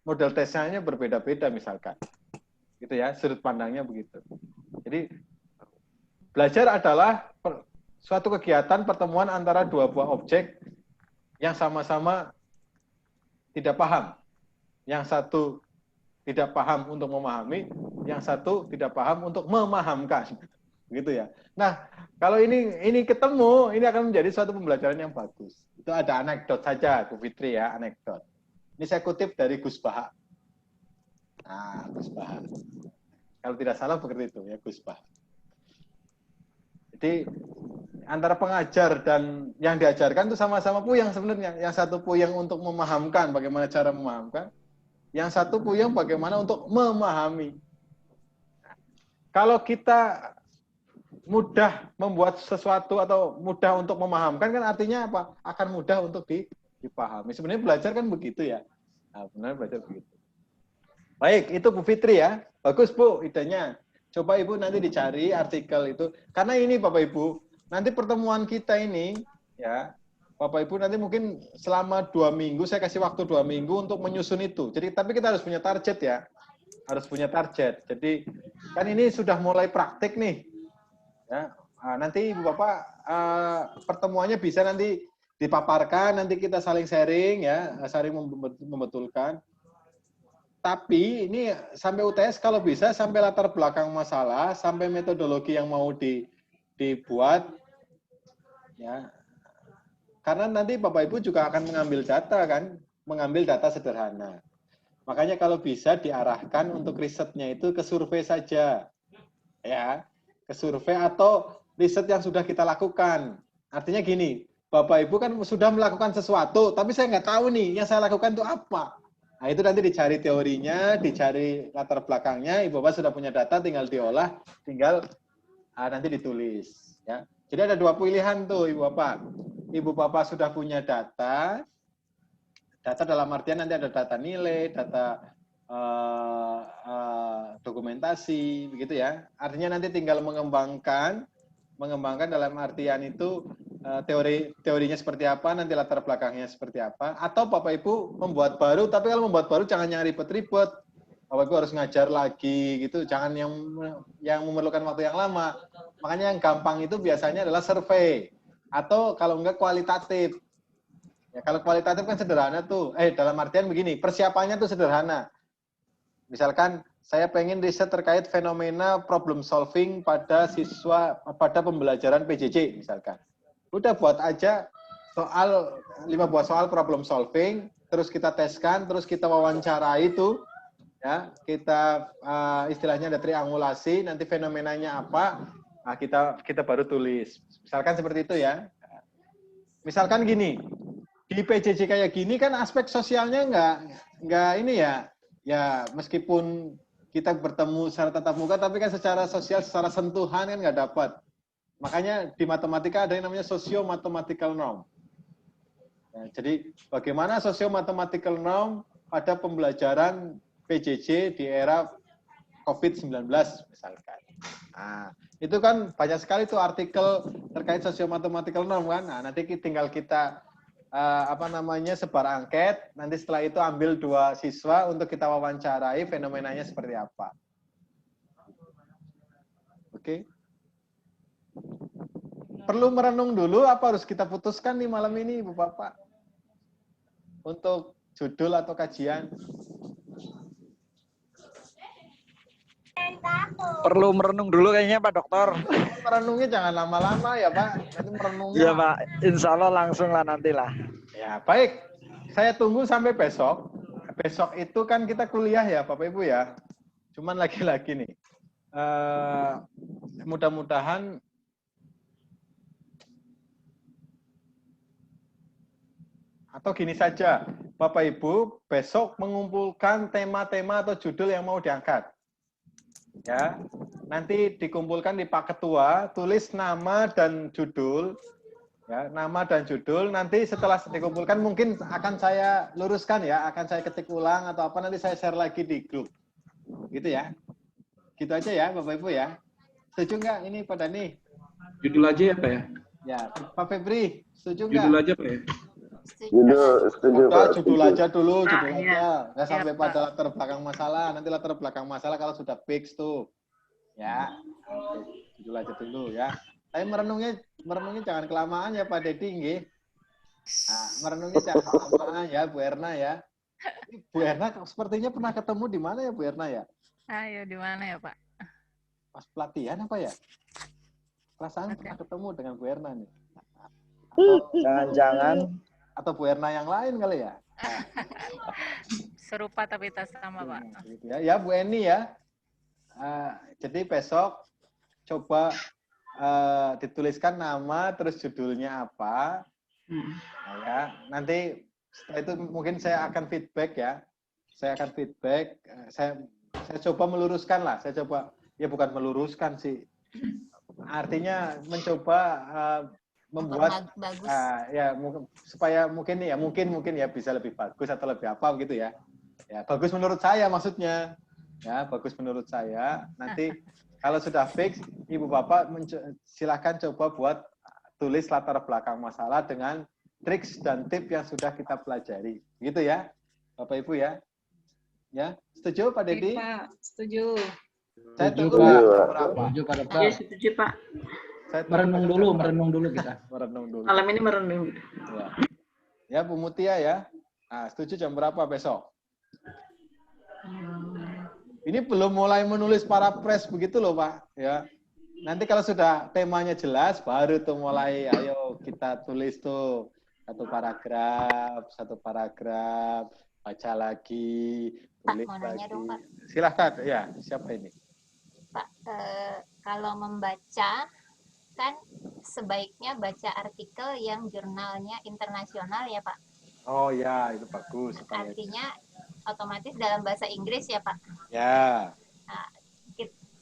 model tesnya berbeda-beda misalkan. Gitu ya, sudut pandangnya begitu. Jadi, belajar adalah suatu kegiatan pertemuan antara dua buah objek yang sama-sama tidak paham. Yang satu tidak paham untuk memahami, yang satu tidak paham untuk memahamkan. Gitu ya. Nah, kalau ini ketemu, ini akan menjadi suatu pembelajaran yang bagus. Itu ada anekdot saja, Bu Fitri ya, anekdot. Ini saya kutip dari Gus Baha. Nah, Gus Baha. Kalau tidak salah seperti itu ya, Gus Baha. Jadi antara pengajar dan yang diajarkan itu sama-sama puyeng sebenarnya. Yang satu puyeng untuk memahamkan bagaimana cara memahamkan, yang satu puyeng bagaimana untuk memahami. Nah, kalau kita mudah membuat sesuatu atau mudah untuk memahamkan kan artinya apa? Akan mudah untuk dipahami. Sebenarnya belajar kan begitu ya. Nah, benar belajar begitu. Baik, itu Bu Fitri ya. Bagus Bu idenya. Coba Ibu nanti dicari artikel itu. Karena ini Bapak Ibu, nanti pertemuan kita ini ya Bapak Ibu nanti mungkin selama 2 minggu, saya kasih waktu 2 minggu untuk menyusun itu. Jadi, tapi kita harus punya target ya. Harus punya target. Jadi, kan ini sudah mulai praktik nih. Ya, nanti Ibu Bapak pertemuannya bisa nanti dipaparkan, nanti kita saling sharing ya, saling membetulkan. Tapi ini sampai UTS kalau bisa sampai latar belakang masalah, sampai metodologi yang mau dibuat ya. Karena nanti Bapak Ibu juga akan mengambil data kan, mengambil data sederhana. Makanya kalau bisa diarahkan untuk risetnya itu ke survei saja. Ya, ke survei atau riset yang sudah kita lakukan. Artinya gini, Bapak Ibu kan sudah melakukan sesuatu, tapi saya nggak tahu nih yang saya lakukan itu apa. Nah, itu nanti dicari teorinya, dicari latar belakangnya, Ibu Bapak sudah punya data, tinggal diolah, tinggal nanti ditulis. Ya. Jadi ada 2 pilihan tuh Ibu Bapak. Ibu Bapak sudah punya data, data dalam artian nanti ada data nilai, data dokumentasi, begitu ya. Artinya nanti tinggal mengembangkan dalam artian itu teorinya seperti apa, nanti latar belakangnya seperti apa. Atau Bapak Ibu membuat baru, tapi kalau membuat baru jangan yang ribet-ribet. Bapak Ibu harus ngajar lagi gitu, jangan yang memerlukan waktu yang lama. Makanya yang gampang itu biasanya adalah survei atau kalau enggak kualitatif. Ya, kalau kualitatif kan sederhana tuh. Dalam artian begini, persiapannya tuh sederhana. Misalkan saya pengen riset terkait fenomena problem solving pada siswa pada pembelajaran PJJ misalkan. Udah buat aja 5 buah soal problem solving, terus kita teskan, terus kita wawancarai itu. Ya, kita istilahnya ada triangulasi, nanti fenomenanya apa, nah kita baru tulis. Misalkan seperti itu ya. Misalkan gini, di PJJ kayak gini kan aspek sosialnya nggak ini ya, ya meskipun kita bertemu secara tatap muka, tapi kan secara sosial, secara sentuhan kan nggak dapat. Makanya di matematika ada yang namanya socio-mathematical norm. Ya, jadi bagaimana socio-mathematical norm pada pembelajaran PJJ di era COVID-19 misalkan. Nah, itu kan banyak sekali tuh artikel terkait socio-mathematical norm kan. Nah, nanti tinggal kita sebar angket, nanti setelah itu ambil 2 siswa untuk kita wawancarai fenomenanya seperti apa. Oke. Perlu merenung dulu apa harus kita putuskan nih malam ini Ibu Bapak? Untuk judul atau kajian? Perlu merenung dulu kayaknya Pak Dokter. Merenungnya jangan lama-lama ya Pak. Nanti merenungnya. Iya Pak, insya Allah langsung lah nantilah. Ya baik, saya tunggu sampai besok. Besok itu kan kita kuliah ya Bapak Ibu ya. Cuman lagi-lagi nih, mudah-mudahan atau gini saja, Bapak Ibu besok mengumpulkan tema-tema atau judul yang mau diangkat. Ya, nanti dikumpulkan di Pak Ketua, tulis nama dan judul, ya, nama dan judul. Nanti setelah dikumpulkan mungkin akan saya luruskan ya, akan saya ketik ulang atau apa nanti saya share lagi di grup, gitu ya. Gitu aja ya, Bapak Ibu ya. Setuju nggak ini Pak Dani? Judul aja ya Pak ya? Ya, Pak Febri, setuju nggak? Judul aja Pak ya? Setuju Pak. Judul aja dulu, judul aja. Nggak sampai Pak. pada latar belakang masalah. Nanti latar belakang masalah kalau sudah fix tuh. Ya, judul aja dulu ya. Tapi merenungnya jangan kelamaan ya Pak Dedi, nggih. Nah, merenungnya jangan kelamaan ya Bu Erna ya. Bu Erna sepertinya pernah ketemu di mana ya Bu Erna ya? Ayo, di mana ya Pak? Pas pelatihan apa ya? Perasaan pernah ketemu dengan Bu Erna nih. Jangan-jangan Atau Bu Erna yang lain kali ya? Serupa tapi tak sama Pak. Gitu ya. Ya Bu Eni ya. Jadi besok coba dituliskan nama terus judulnya apa. Nah, ya. Nanti setelah itu mungkin saya akan feedback ya. Saya akan feedback. Saya coba meluruskan lah. Saya coba ya bukan meluruskan sih. Artinya mencoba membuat bagus. Ya supaya mungkin ya bisa lebih bagus atau lebih apa gitu ya. Ya bagus menurut saya maksudnya. Ya bagus menurut saya. Nanti kalau sudah fix, Ibu Bapak silahkan coba buat tulis latar belakang masalah dengan triks dan tip yang sudah kita pelajari. Gitu ya, Bapak Ibu ya. Ya, setuju Pak Dedi? Pak, setuju. Saya Setuju, tunggu Pak. berapa? Setuju, Pak Dokter. Ya, setuju Pak. Saya tunggu Merenung dulu kita. merenung dulu. Malam ini merenung. Ya, ya Bu Mutia ya. Nah, setuju jam berapa besok? Ini belum mulai menulis parapres begitu loh Pak. Ya. Nanti kalau sudah temanya jelas, baru tuh mulai, ayo kita tulis tuh satu paragraf, baca lagi, tulis Pak, mau nanya lagi. dong, Pak. Silahkan, ya siapa ini? Pak, kalau membaca kan sebaiknya baca artikel yang jurnalnya internasional ya Pak. Oh ya, itu bagus. Artinya otomatis dalam bahasa Inggris ya Pak. Ya. Nah,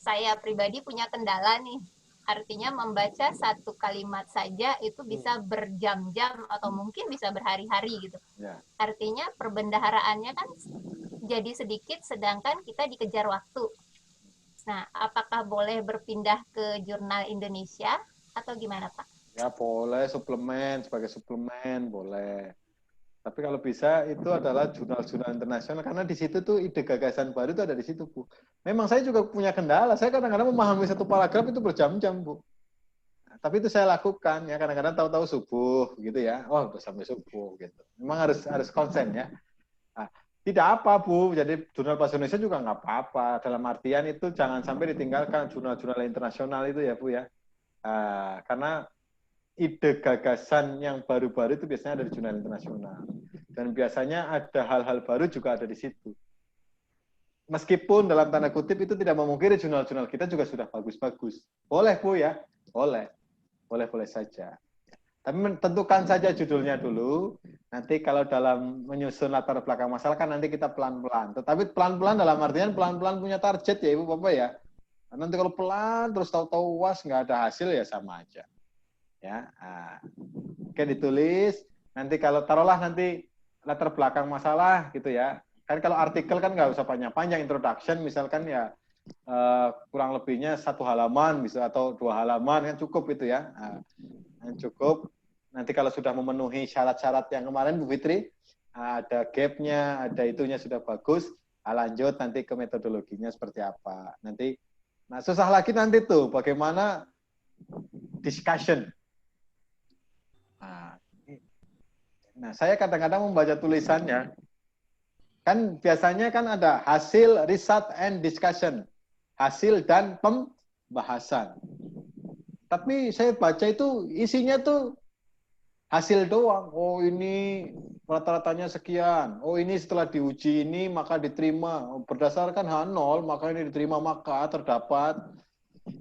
saya pribadi punya kendala nih. Artinya membaca satu kalimat saja itu bisa berjam-jam atau mungkin bisa berhari-hari gitu. Ya. Artinya perbendaharaannya kan jadi sedikit sedangkan kita dikejar waktu. Nah, apakah boleh berpindah ke jurnal Indonesia atau gimana Pak? Ya boleh, sebagai suplemen boleh. Tapi kalau bisa itu adalah jurnal-jurnal internasional karena di situ tuh ide gagasan baru itu ada di situ Bu. Memang saya juga punya kendala. Saya kadang-kadang memahami satu paragraf itu berjam-jam Bu. Nah, tapi itu saya lakukan ya kadang-kadang tahu-tahu subuh gitu ya. Oh udah sampai subuh gitu. Memang harus konsen ya. Nah, tidak apa Bu. Jadi jurnal bahasa Indonesia juga nggak apa-apa. Dalam artian itu jangan sampai ditinggalkan jurnal-jurnal internasional itu ya Bu ya. Karena ide gagasan yang baru-baru itu biasanya ada di jurnal internasional. Dan biasanya ada hal-hal baru juga ada di situ. Meskipun dalam tanda kutip itu tidak memungkiri jurnal-jurnal kita juga sudah bagus-bagus. Boleh Bu ya? Boleh. Boleh-boleh saja. Tapi tentukan saja judulnya dulu. Nanti kalau dalam menyusun latar belakang masalah kan nanti kita pelan-pelan. Tetapi pelan-pelan dalam artian pelan-pelan punya target ya Ibu Bapak ya. Nanti kalau pelan terus tahu-tahu was nggak ada hasil ya sama aja. Ya, oke ditulis. Nanti kalau taruhlah nanti latar belakang masalah gitu ya. Kan kalau artikel kan nggak usah panjang-panjang introduction misalkan ya kurang lebihnya 1 halaman bisa atau 2 halaman kan cukup itu ya. Cukup. Nanti kalau sudah memenuhi syarat-syarat yang kemarin Bu Fitri, ada gap-nya, ada itunya sudah bagus. Lanjut nanti ke metodologinya seperti apa. Nanti, nah susah lagi nanti tuh bagaimana discussion. Nah, saya kadang-kadang membaca tulisannya, kan biasanya kan ada hasil, result, and discussion. Hasil dan pembahasan. Tapi saya baca itu isinya tuh hasil doang. Oh ini rata-ratanya sekian. Oh ini setelah diuji ini maka diterima. Berdasarkan H0 maka ini diterima maka terdapat.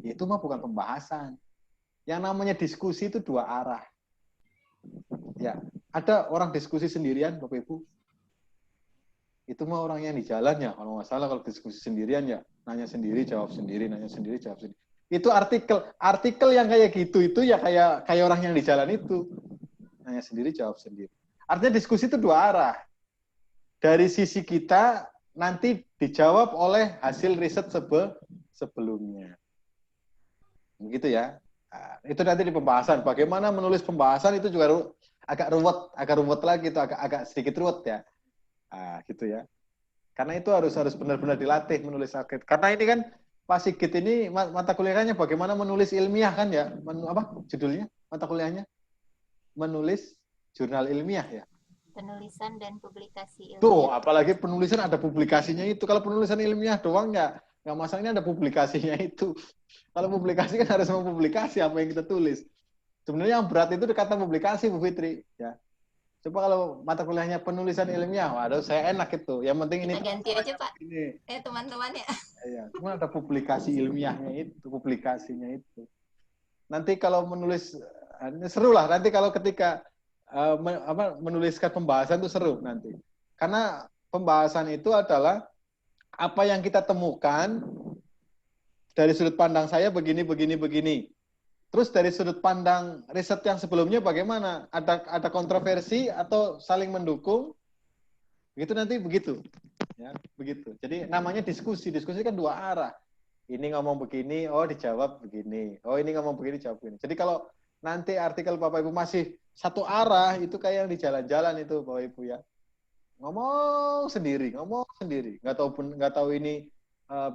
Itu mah bukan pembahasan. Yang namanya diskusi itu 2 arah. Ya, ada orang diskusi sendirian, Bapak Ibu. Itu mah orang yang di jalan ya. Kalau nggak salah kalau diskusi sendirian ya, nanya sendiri, jawab sendiri, nanya sendiri, jawab sendiri. Itu artikel yang kayak gitu itu ya kayak orang yang di jalan itu. Nanya sendiri, jawab sendiri. Artinya diskusi itu 2 arah. Dari sisi kita nanti dijawab oleh hasil riset sebelumnya. Begitu ya. Nah, itu nanti di pembahasan. Bagaimana menulis pembahasan itu juga agak ruwet lagi itu agak sedikit ruwet ya. Nah, gitu ya. Karena itu harus benar-benar dilatih menulis artikel. Karena ini kan Pak Sigit ini mata kuliahnya bagaimana menulis ilmiah kan ya? Apa judulnya? Mata kuliahnya? Menulis jurnal ilmiah ya. Penulisan dan publikasi ilmiah. Tuh, apalagi penulisan ada publikasinya itu. Kalau penulisan ilmiah doang nggak masalahnya ada publikasinya itu. Kalau publikasi kan harus mempublikasi apa yang kita tulis. Sebenarnya yang berat itu kata publikasi Bu Fitri ya. Coba kalau mata kuliahnya penulisan ilmiah, waduh saya enak itu. Yang penting ini kita ganti aja Pak. Ini. Teman-teman ya. Iya, cuma ada publikasi ilmiahnya itu, publikasinya itu. Nanti kalau menulis seru lah. Nanti kalau ketika menuliskan pembahasan itu seru nanti. Karena pembahasan itu adalah apa yang kita temukan dari sudut pandang saya begini. Terus dari sudut pandang riset yang sebelumnya bagaimana? Ada kontroversi atau saling mendukung? Begitu nanti begitu. Ya, begitu. Jadi namanya diskusi. Diskusi kan 2 arah. Ini ngomong begini, oh dijawab begini. Oh ini ngomong begini, jawab begini. Jadi kalau nanti artikel Bapak Ibu masih satu arah, itu kayak yang di jalan-jalan itu Bapak Ibu ya. Ngomong sendiri. Nggak tahu ini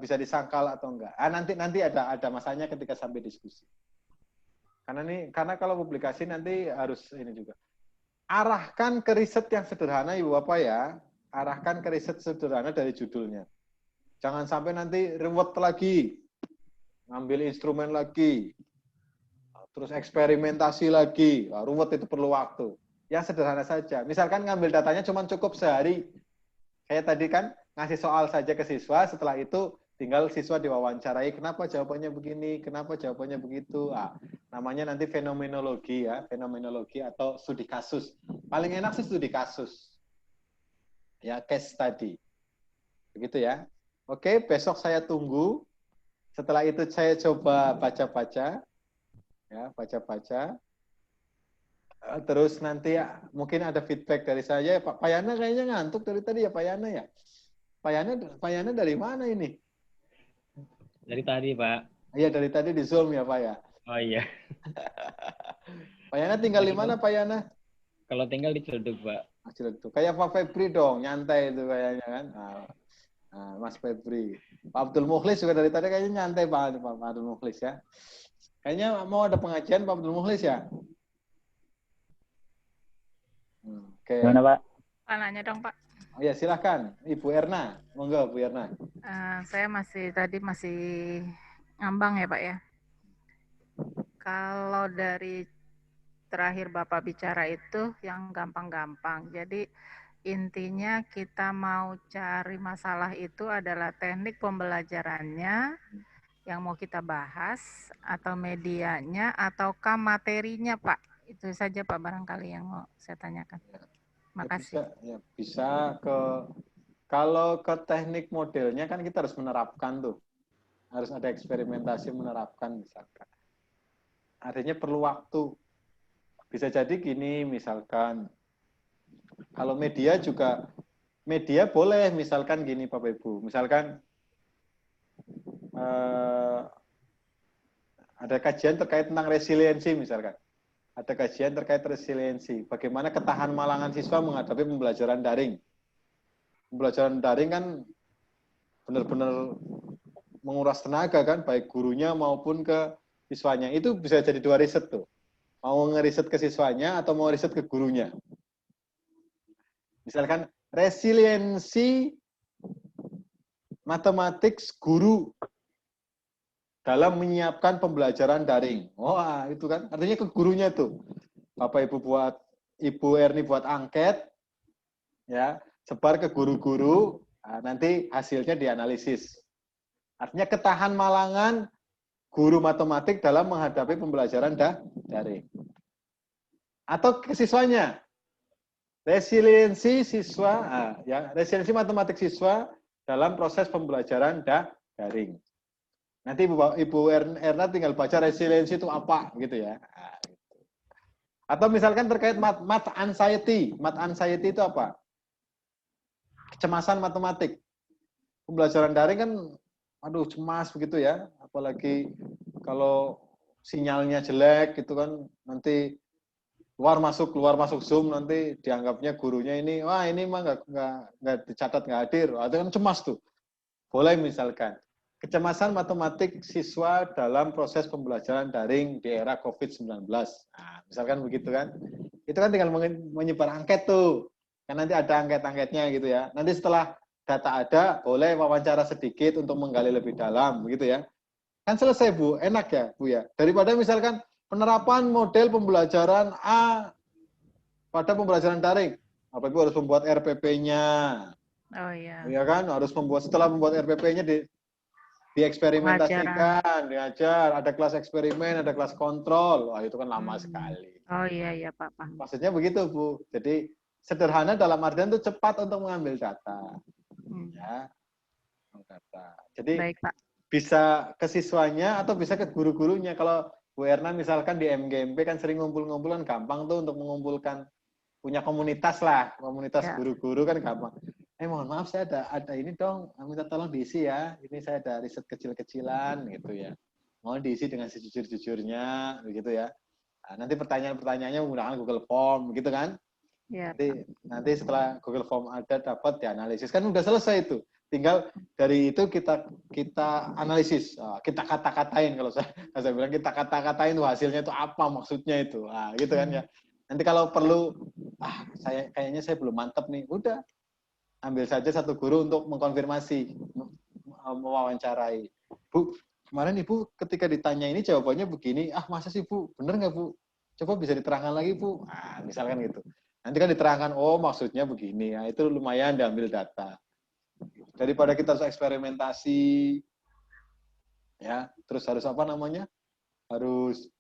bisa disangkal atau enggak. Nanti ada masanya ketika sampai diskusi. Karena kalau publikasi nanti harus ini juga. Arahkan ke riset yang sederhana Ibu Bapak ya. Arahkan ke riset sederhana dari judulnya. Jangan sampai nanti rewet lagi. Ngambil instrumen lagi. Terus eksperimentasi lagi. Ruwet itu perlu waktu. Yang sederhana saja. Misalkan ngambil datanya cuma cukup sehari. Kayak tadi kan ngasih soal saja ke siswa, setelah itu tinggal siswa diwawancarai, kenapa jawabannya begini, kenapa jawabannya begitu. Namanya nanti fenomenologi ya, fenomenologi atau studi kasus. Paling enak sih studi kasus. Ya, case study. Begitu ya. Oke, besok saya tunggu. Setelah itu saya coba baca-baca. Ya, baca-baca. Terus nanti ya, mungkin ada feedback dari saya. Pak Yana kayaknya ngantuk dari tadi ya Pak Yana ya. Pak Yana dari mana ini? Dari tadi Pak. Iya dari tadi di Zoom ya Pak ya. Oh iya. Pak Yana tinggal di mana Pak Yana? Kalau tinggal di Ciledug Pak. Ciledug. Kayak Pak Febri dong, nyantai itu kayaknya kan. Mas Febri. Pak Abdul Mukhlis juga dari tadi kayaknya nyantai Pak Abdul Mukhlis ya. Kayaknya mau ada pengajian Pak Abdul Mukhlis ya. Oke. Gimana Pak? Pak nanya dong Pak. Oh ya silahkan, Ibu Erna, monggo Bu Erna. Saya tadi masih ngambang ya Pak ya. Kalau dari terakhir Bapak bicara itu yang gampang-gampang. Jadi intinya kita mau cari masalah itu adalah teknik pembelajarannya yang mau kita bahas, atau medianya, ataukah materinya Pak. Itu saja Pak barangkali yang mau saya tanyakan. Makasih. Bisa kalau ke teknik modelnya kan kita harus menerapkan tuh. Harus ada eksperimentasi menerapkan misalkan. Artinya perlu waktu. Bisa jadi gini misalkan. Kalau media boleh misalkan gini Bapak Ibu. Misalkan ada kajian terkait tentang resiliensi misalkan. Ada kajian terkait resiliensi. Bagaimana ketahan malangan siswa menghadapi pembelajaran daring. Pembelajaran daring kan benar-benar menguras tenaga kan, baik gurunya maupun ke siswanya. Itu bisa jadi dua riset tuh. Mau ngeriset ke siswanya atau mau riset ke gurunya. Misalkan resiliensi matematik guru dalam menyiapkan pembelajaran daring. Wah, itu kan artinya ke gurunya tuh. Bapak Ibu Erni buat angket, ya, sebar ke guru-guru, nanti hasilnya dianalisis. Artinya ketahan malangan guru matematik dalam menghadapi pembelajaran daring. Atau ke siswanya. Resiliensi siswa, resiliensi matematik siswa dalam proses pembelajaran daring. Nanti Ibu Erna tinggal baca resiliensi itu apa gitu ya. Gitu. Atau misalkan terkait math anxiety. Math anxiety itu apa? Kecemasan matematik. Pembelajaran daring kan aduh cemas begitu ya. Apalagi kalau sinyalnya jelek gitu kan, nanti keluar masuk Zoom, nanti dianggapnya gurunya ini, wah ini mah nggak dicatat, nggak hadir. Itu kan cemas tuh. Boleh misalkan. Kecemasan matematik siswa dalam proses pembelajaran daring di era COVID-19. Misalkan begitu kan. Itu kan tinggal menyebar angket tuh. Kan nanti ada angket-angketnya gitu ya. Nanti setelah data ada, boleh wawancara sedikit untuk menggali lebih dalam begitu ya. Kan selesai Bu, enak ya Bu ya. Daripada misalkan penerapan model pembelajaran A pada pembelajaran daring. Bapak Ibu harus membuat RPP-nya. Oh iya. Ya kan, harus setelah membuat RPP-nya dieksperimentasikan, diajar, ada kelas eksperimen, ada kelas kontrol. Wah, itu kan lama sekali. Oh iya Pak. Maksudnya begitu, Bu. Jadi sederhana dalam artian itu cepat untuk mengambil data. Ya. Data. Jadi baik, Pak. Bisa ke siswanya atau bisa ke guru-gurunya. Kalau Bu Erna misalkan di MGMP kan sering ngumpul-ngumpul kan gampang tuh untuk mengumpulkan, punya komunitas lah, komunitas guru-guru kan gampang. Mohon maaf saya ada ini dong, minta tolong diisi ya. Ini saya ada riset kecil-kecilan gitu ya. Mohon diisi dengan sejujur-jujurnya begitu ya. Nah, nanti pertanyaan-pertanyaannya menggunakan Google Form, gitu kan? Ya, Nanti setelah Google Form ada dapat dianalisis, kan udah selesai itu. Tinggal dari itu kita analisis, kita kata-katain kalau saya bilang kita kata-katain tuh hasilnya itu apa maksudnya itu, gitu kan ya. Nanti kalau perlu, kayaknya saya belum mantap nih, udah ambil saja satu guru untuk mengkonfirmasi, mewawancarai. Bu, kemarin Ibu ketika ditanya ini jawabannya begini, masa sih Bu, bener nggak Bu? Coba bisa diterangkan lagi Bu, misalkan gitu. Nanti kan diterangkan, oh maksudnya begini, itu lumayan diambil data. Daripada kita harus eksperimentasi, ya, terus harus apa namanya? Harus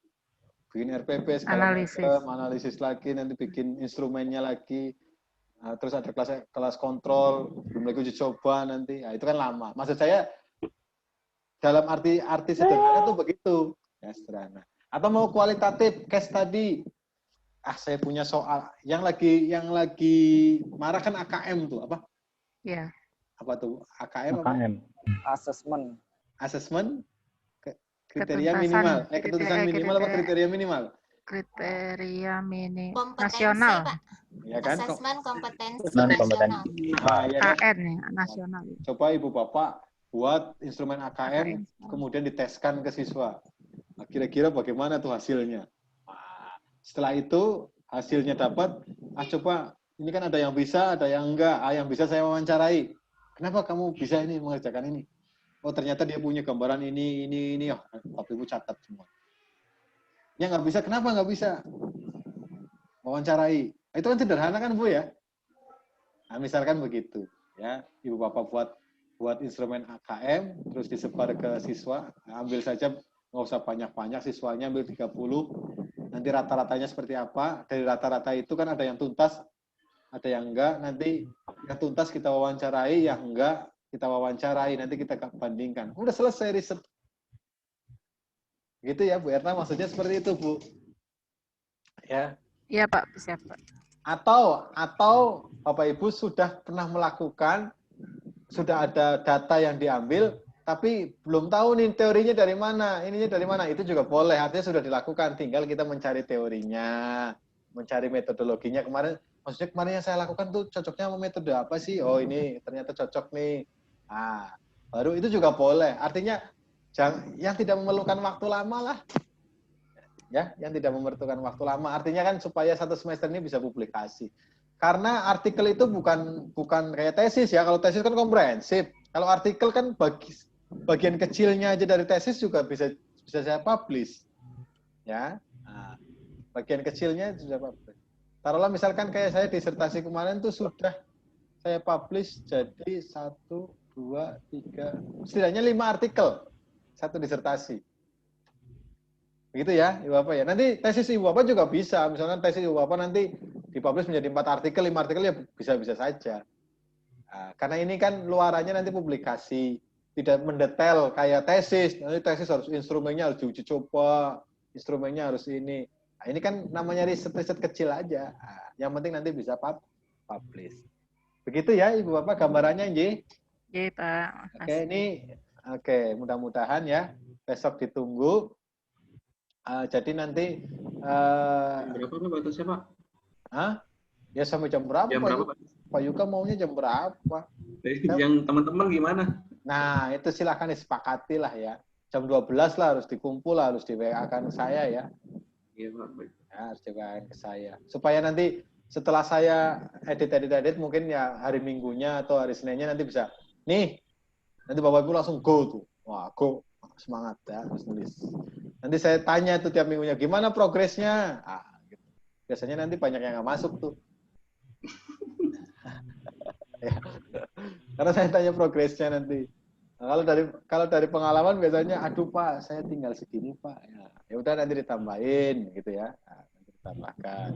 bikin RPP segala macam, analisis lagi, nanti bikin instrumennya lagi, terus ada kelas kontrol, belum lagi uji coba nanti, itu kan lama. Maksud saya dalam arti sederhana tuh begitu, ya sederhana. Atau mau kualitatif, case study. Saya punya soal yang lagi marah kan AKM tuh apa? Iya. Apa tuh AKM? Assessment kriteria minimal. Keputusan minimal apa kriteria minimal? Kriteria minimal kompetensi, nasional. Pak. Ya kan? Asesmen kompetensi nasional. Ya kan? KN ya, nasional. Coba Ibu Bapak buat instrumen AKM, kemudian diteskan ke siswa. Kira-kira bagaimana tuh hasilnya? Setelah itu hasilnya dapat, coba ini kan ada yang bisa, ada yang enggak. Yang bisa saya wawancarai. Kenapa kamu bisa ini mengerjakan ini? Oh ternyata dia punya gambaran ini. Bapak Ibu catat semua. Yang nggak bisa, kenapa nggak bisa? Wawancarai. Itu kan sederhana kan Bu ya? Misalkan begitu, ya Ibu Bapak buat instrumen AKM, terus disebar ke siswa, ambil saja nggak usah banyak-banyak, siswanya ambil 30. Nanti rata-ratanya seperti apa, dari rata-rata itu kan ada yang tuntas, ada yang enggak, nanti yang tuntas kita wawancarai, yang enggak kita wawancarai, nanti kita bandingkan. Udah selesai riset. Gitu ya Bu Erna, maksudnya seperti itu Bu. Ya. Iya Pak, siap Pak. Atau Bapak Ibu sudah pernah melakukan, sudah ada data yang diambil, tapi belum tahu nih teorinya dari mana, ininya dari mana, itu juga boleh, artinya sudah dilakukan, tinggal kita mencari teorinya, mencari metodologinya. Maksudnya kemarin yang saya lakukan tuh cocoknya sama metode apa sih? Oh ini ternyata cocok nih. Baru itu juga boleh, artinya yang tidak memerlukan waktu lama lah. Ya, yang tidak memerlukan waktu lama, artinya kan supaya satu semester ini bisa publikasi. Karena artikel itu bukan kayak tesis ya, kalau tesis kan komprehensif. Kalau artikel kan bagian kecilnya aja dari tesis juga bisa saya publish, ya. Bagian kecilnya sudah publish. Taruhlah misalkan kayak saya disertasi kemarin tuh sudah saya publish jadi 1, 2, 3, setidaknya 5 artikel satu disertasi. Begitu ya, Ibu Bapak ya. Nanti tesis Ibu Bapak juga bisa. Misalkan tesis Ibu Bapak nanti dipublish menjadi 4 artikel, 5 artikel ya bisa-bisa saja. Karena ini kan luarannya nanti publikasi, tidak mendetail kayak tesis. Nanti tesis harus instrumennya harus diuji coba, instrumennya harus ini. Ini kan namanya riset kecil aja. Yang penting nanti bisa publish. Begitu ya Ibu Bapak gambarannya, Nji? Iya Pak. Oke, mudah-mudahan ya besok ditunggu. Jadi nanti berapa Pak batasnya Pak? Ya sampai jam berapa? Jam berapa Pak? Pak Yuka maunya jam berapa? Yang teman-teman gimana? Nah, itu silakan disepakati lah ya. Jam 12 lah harus dikumpul, harus di WA-kan saya ya. Iya Pak. Ya, harus di WA-kan ke saya. Supaya nanti setelah saya edit mungkin ya hari Minggunya atau hari Seninnya nanti bisa. Nih, nanti Bapak Ibu langsung go tuh. Wah, go. Semangat ya, harus nulis. Nanti saya tanya tuh tiap minggunya, gimana progresnya? Gitu. Biasanya nanti banyak yang nggak masuk tuh. Ya. Karena saya tanya progresnya nanti. Nah, kalau dari pengalaman biasanya, aduh Pak, saya tinggal segini Pak. Ya udah nanti ditambahin gitu ya. Nanti ditambahkan.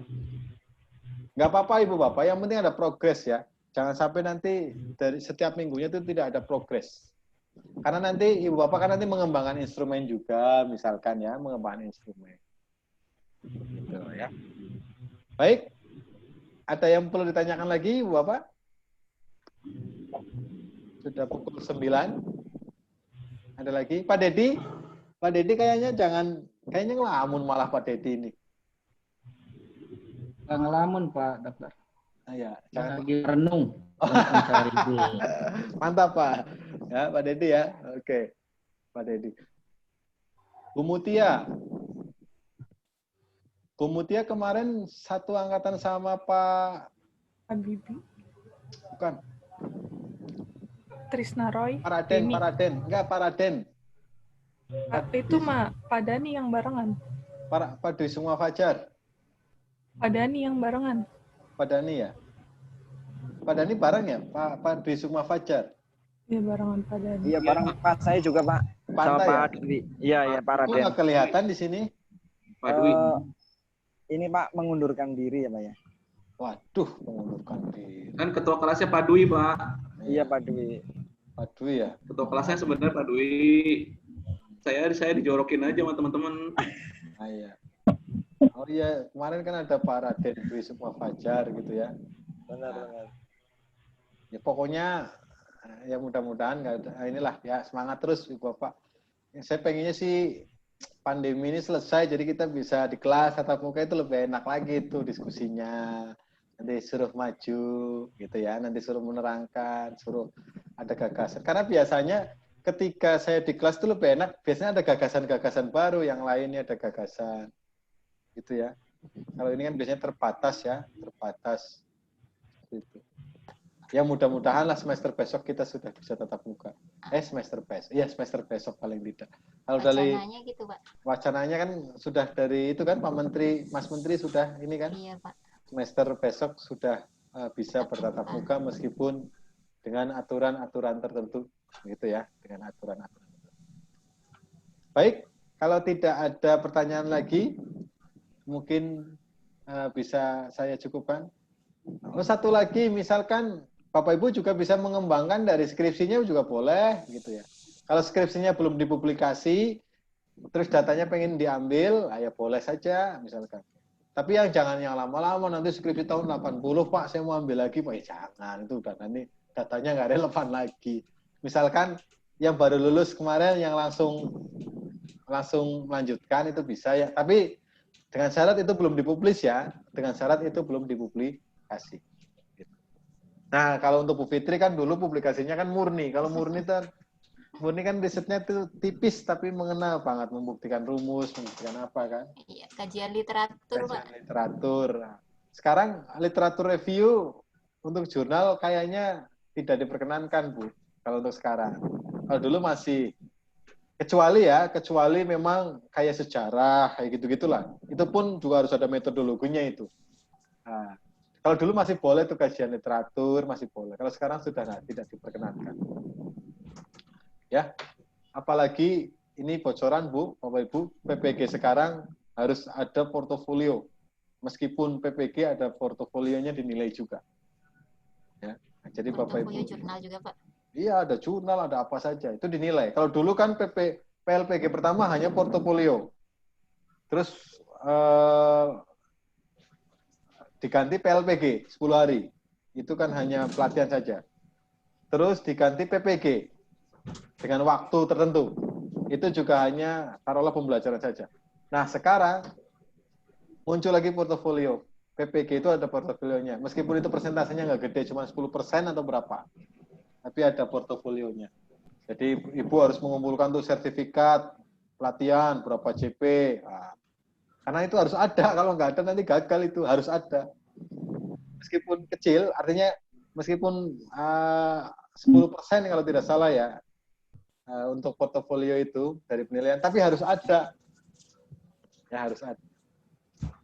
Nggak apa-apa Ibu Bapak, yang penting ada progres ya. Jangan sampai nanti dari setiap minggunya itu tidak ada progres. Karena nanti Ibu Bapak kan nanti mengembangkan instrumen juga, misalkan ya, mengembangkan instrumen. Gitu ya. Baik. Ada yang perlu ditanyakan lagi Ibu Bapak? Sudah pukul 9. Ada lagi? Pak Dedi? Pak Dedi kayaknya kayaknya ngelamun malah Pak Dedi ini. ngelamun Pak Dokter. Ya, jangan lagi renung. Mantap Pak. Ya, Pak Dedi ya. Oke. Pak Dedi. Bu Mutia. Bu Mutia kemarin satu angkatan sama Pak Habibie. Bukan. Trisna Roy. Paraden. Enggak, Paraden. Itu mah Pak Dani yang barengan. Pak Dwi Sukma Fajar. Pak Dani yang barengan. Pak Dani ya? Pak Dani bareng ya? Pak Dwi Sukma Fajar? Iya, barengan Pak Dani. Iya, bareng Pak saya juga, Pak. Pantai sama ya? Pak Dwi. Iya, Pak Raden. Nggak kelihatan di sini? Pak Dwi. Ini Pak mengundurkan diri ya, Pak ya? Waduh, mengundurkan diri. Kan ketua kelasnya Pak Dwi, Pak. Iya, Pak Dwi. Pak Dwi ya? Ketua kelasnya sebenarnya Pak Dwi. Saya dijorokin aja sama teman-teman. Ah, iya. Oh iya, kemarin kan ada Pak Raden Dwi Sukma Fajar gitu ya. Benar. Ya pokoknya ya mudah-mudahan nggak ada. Inilah ya, semangat terus Bapak. Saya pengennya sih pandemi ini selesai jadi kita bisa di kelas tatap muka itu lebih enak lagi itu diskusinya. Nanti suruh maju gitu ya, nanti suruh menerangkan, suruh ada gagasan. Karena biasanya ketika saya di kelas itu lebih enak, biasanya ada gagasan-gagasan baru, yang lainnya ada gagasan. Gitu ya. Kalau ini kan biasanya terbatas ya, terbatas. Gitu. Ya mudah-mudahan lah semester besok kita sudah bisa tatap muka. Semester besok paling tidak. Kalau dari Wacananya gitu, Pak. Wacananya kan sudah dari itu kan Pak Menteri, Mas Menteri sudah ini kan. Iya, Pak. Semester besok sudah bisa bertatap muka meskipun dengan aturan-aturan tertentu gitu ya, dengan aturan-aturan. Baik, kalau tidak ada pertanyaan lagi mungkin bisa saya cukupkan. Satu lagi, misalkan Bapak Ibu juga bisa mengembangkan dari skripsinya juga boleh gitu ya. Kalau skripsinya belum dipublikasi, terus datanya pengen diambil, ya boleh saja misalkan. Tapi jangan yang lama-lama, nanti skripsi tahun 80, Pak, saya mau ambil lagi, Pak, jangan, itu udah nanti datanya nggak relevan lagi. Misalkan yang baru lulus kemarin yang langsung melanjutkan itu bisa ya, tapi dengan syarat itu belum dipublis ya, dengan syarat itu belum dipublikasi. Nah, kalau untuk Bu Fitri kan dulu publikasinya kan murni. Kalau murni kan risetnya itu tipis tapi mengenal banget, membuktikan rumus, membuktikan apa kan? Iya, kajian literatur, Pak. Literatur. Sekarang literatur review untuk jurnal kayaknya tidak diperkenankan, Bu. Kalau untuk sekarang. Kalau dulu masih, kecuali memang kayak sejarah, kayak gitu-gitulah. Itu pun juga harus ada metodologinya itu. Nah, kalau dulu masih boleh tuh kajian literatur, masih boleh. Kalau sekarang sudah tidak diperkenankan. Ya, apalagi ini bocoran Bu, Bapak Ibu, PPG sekarang harus ada portofolio. Meskipun PPG ada portofolionya dinilai juga. Ya, jadi Bapak Ibu. Jurnal juga, Pak. Iya, ada jurnal, ada apa saja. Itu dinilai. Kalau dulu kan PLPG pertama hanya portofolio. Terus diganti PLPG 10 hari. Itu kan hanya pelatihan saja. Terus diganti PPG dengan waktu tertentu. Itu juga hanya taruhlah pembelajaran saja. Nah, sekarang muncul lagi portofolio. PPG itu ada portofolionya. Meskipun itu persentasenya nggak gede, cuma 10% atau berapa. Tapi ada portofolionya. Jadi Ibu harus mengumpulkan tuh sertifikat pelatihan, berapa CP. Nah, karena itu harus ada. Kalau nggak ada nanti gagal itu. Harus ada. Meskipun kecil, artinya meskipun 10% kalau tidak salah ya, untuk portofolio itu dari penilaian, tapi harus ada. Ya harus ada.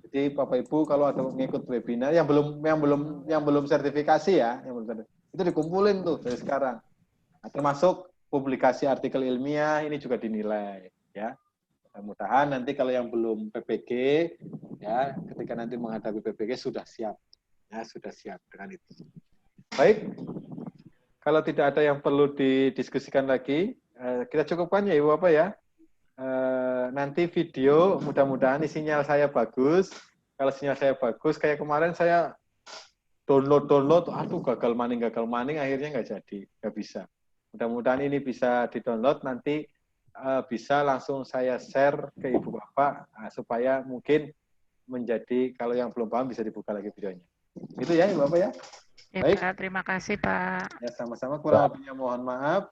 Jadi Bapak Ibu kalau ada ngikut webinar yang belum sertifikasi ya, itu dikumpulin tuh dari sekarang. Nah, termasuk publikasi artikel ilmiah ini juga dinilai ya. Mudah-mudahan nanti kalau yang belum PPG ya, ketika nanti menghadapi PPG sudah siap. Ya, sudah siap dengan itu. Baik. Kalau tidak ada yang perlu didiskusikan lagi, kita cukupkan ya Ibu Bapak ya. Nanti video mudah-mudahan sinyal saya bagus. Kalau sinyal saya bagus, kayak kemarin saya download, aduh gagal maning, akhirnya nggak jadi, nggak bisa. Mudah-mudahan ini bisa di-download, nanti bisa langsung saya share ke Ibu Bapak, supaya mungkin menjadi, kalau yang belum paham bisa dibuka lagi videonya. Itu ya Ibu Bapak ya. Ya, Baik. Pak, terima kasih Pak. Ya sama-sama, kurang lebihnya mohon maaf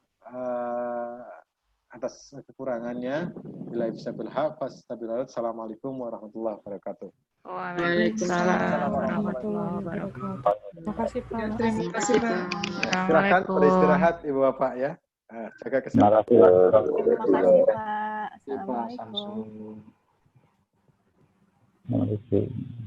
atas kekurangannya. Bila bisa berhak, Assalamualaikum warahmatullahi wabarakatuh. Waalaikumsalam warahmatullahi wabarakatuh. Terima kasih Pak. Terima kasih Pak. Istirahat, beristirahat Ibu Bapak ya. Jaga kesehatan. Terima kasih Pak. Assalamualaikum. Assalamualaikum.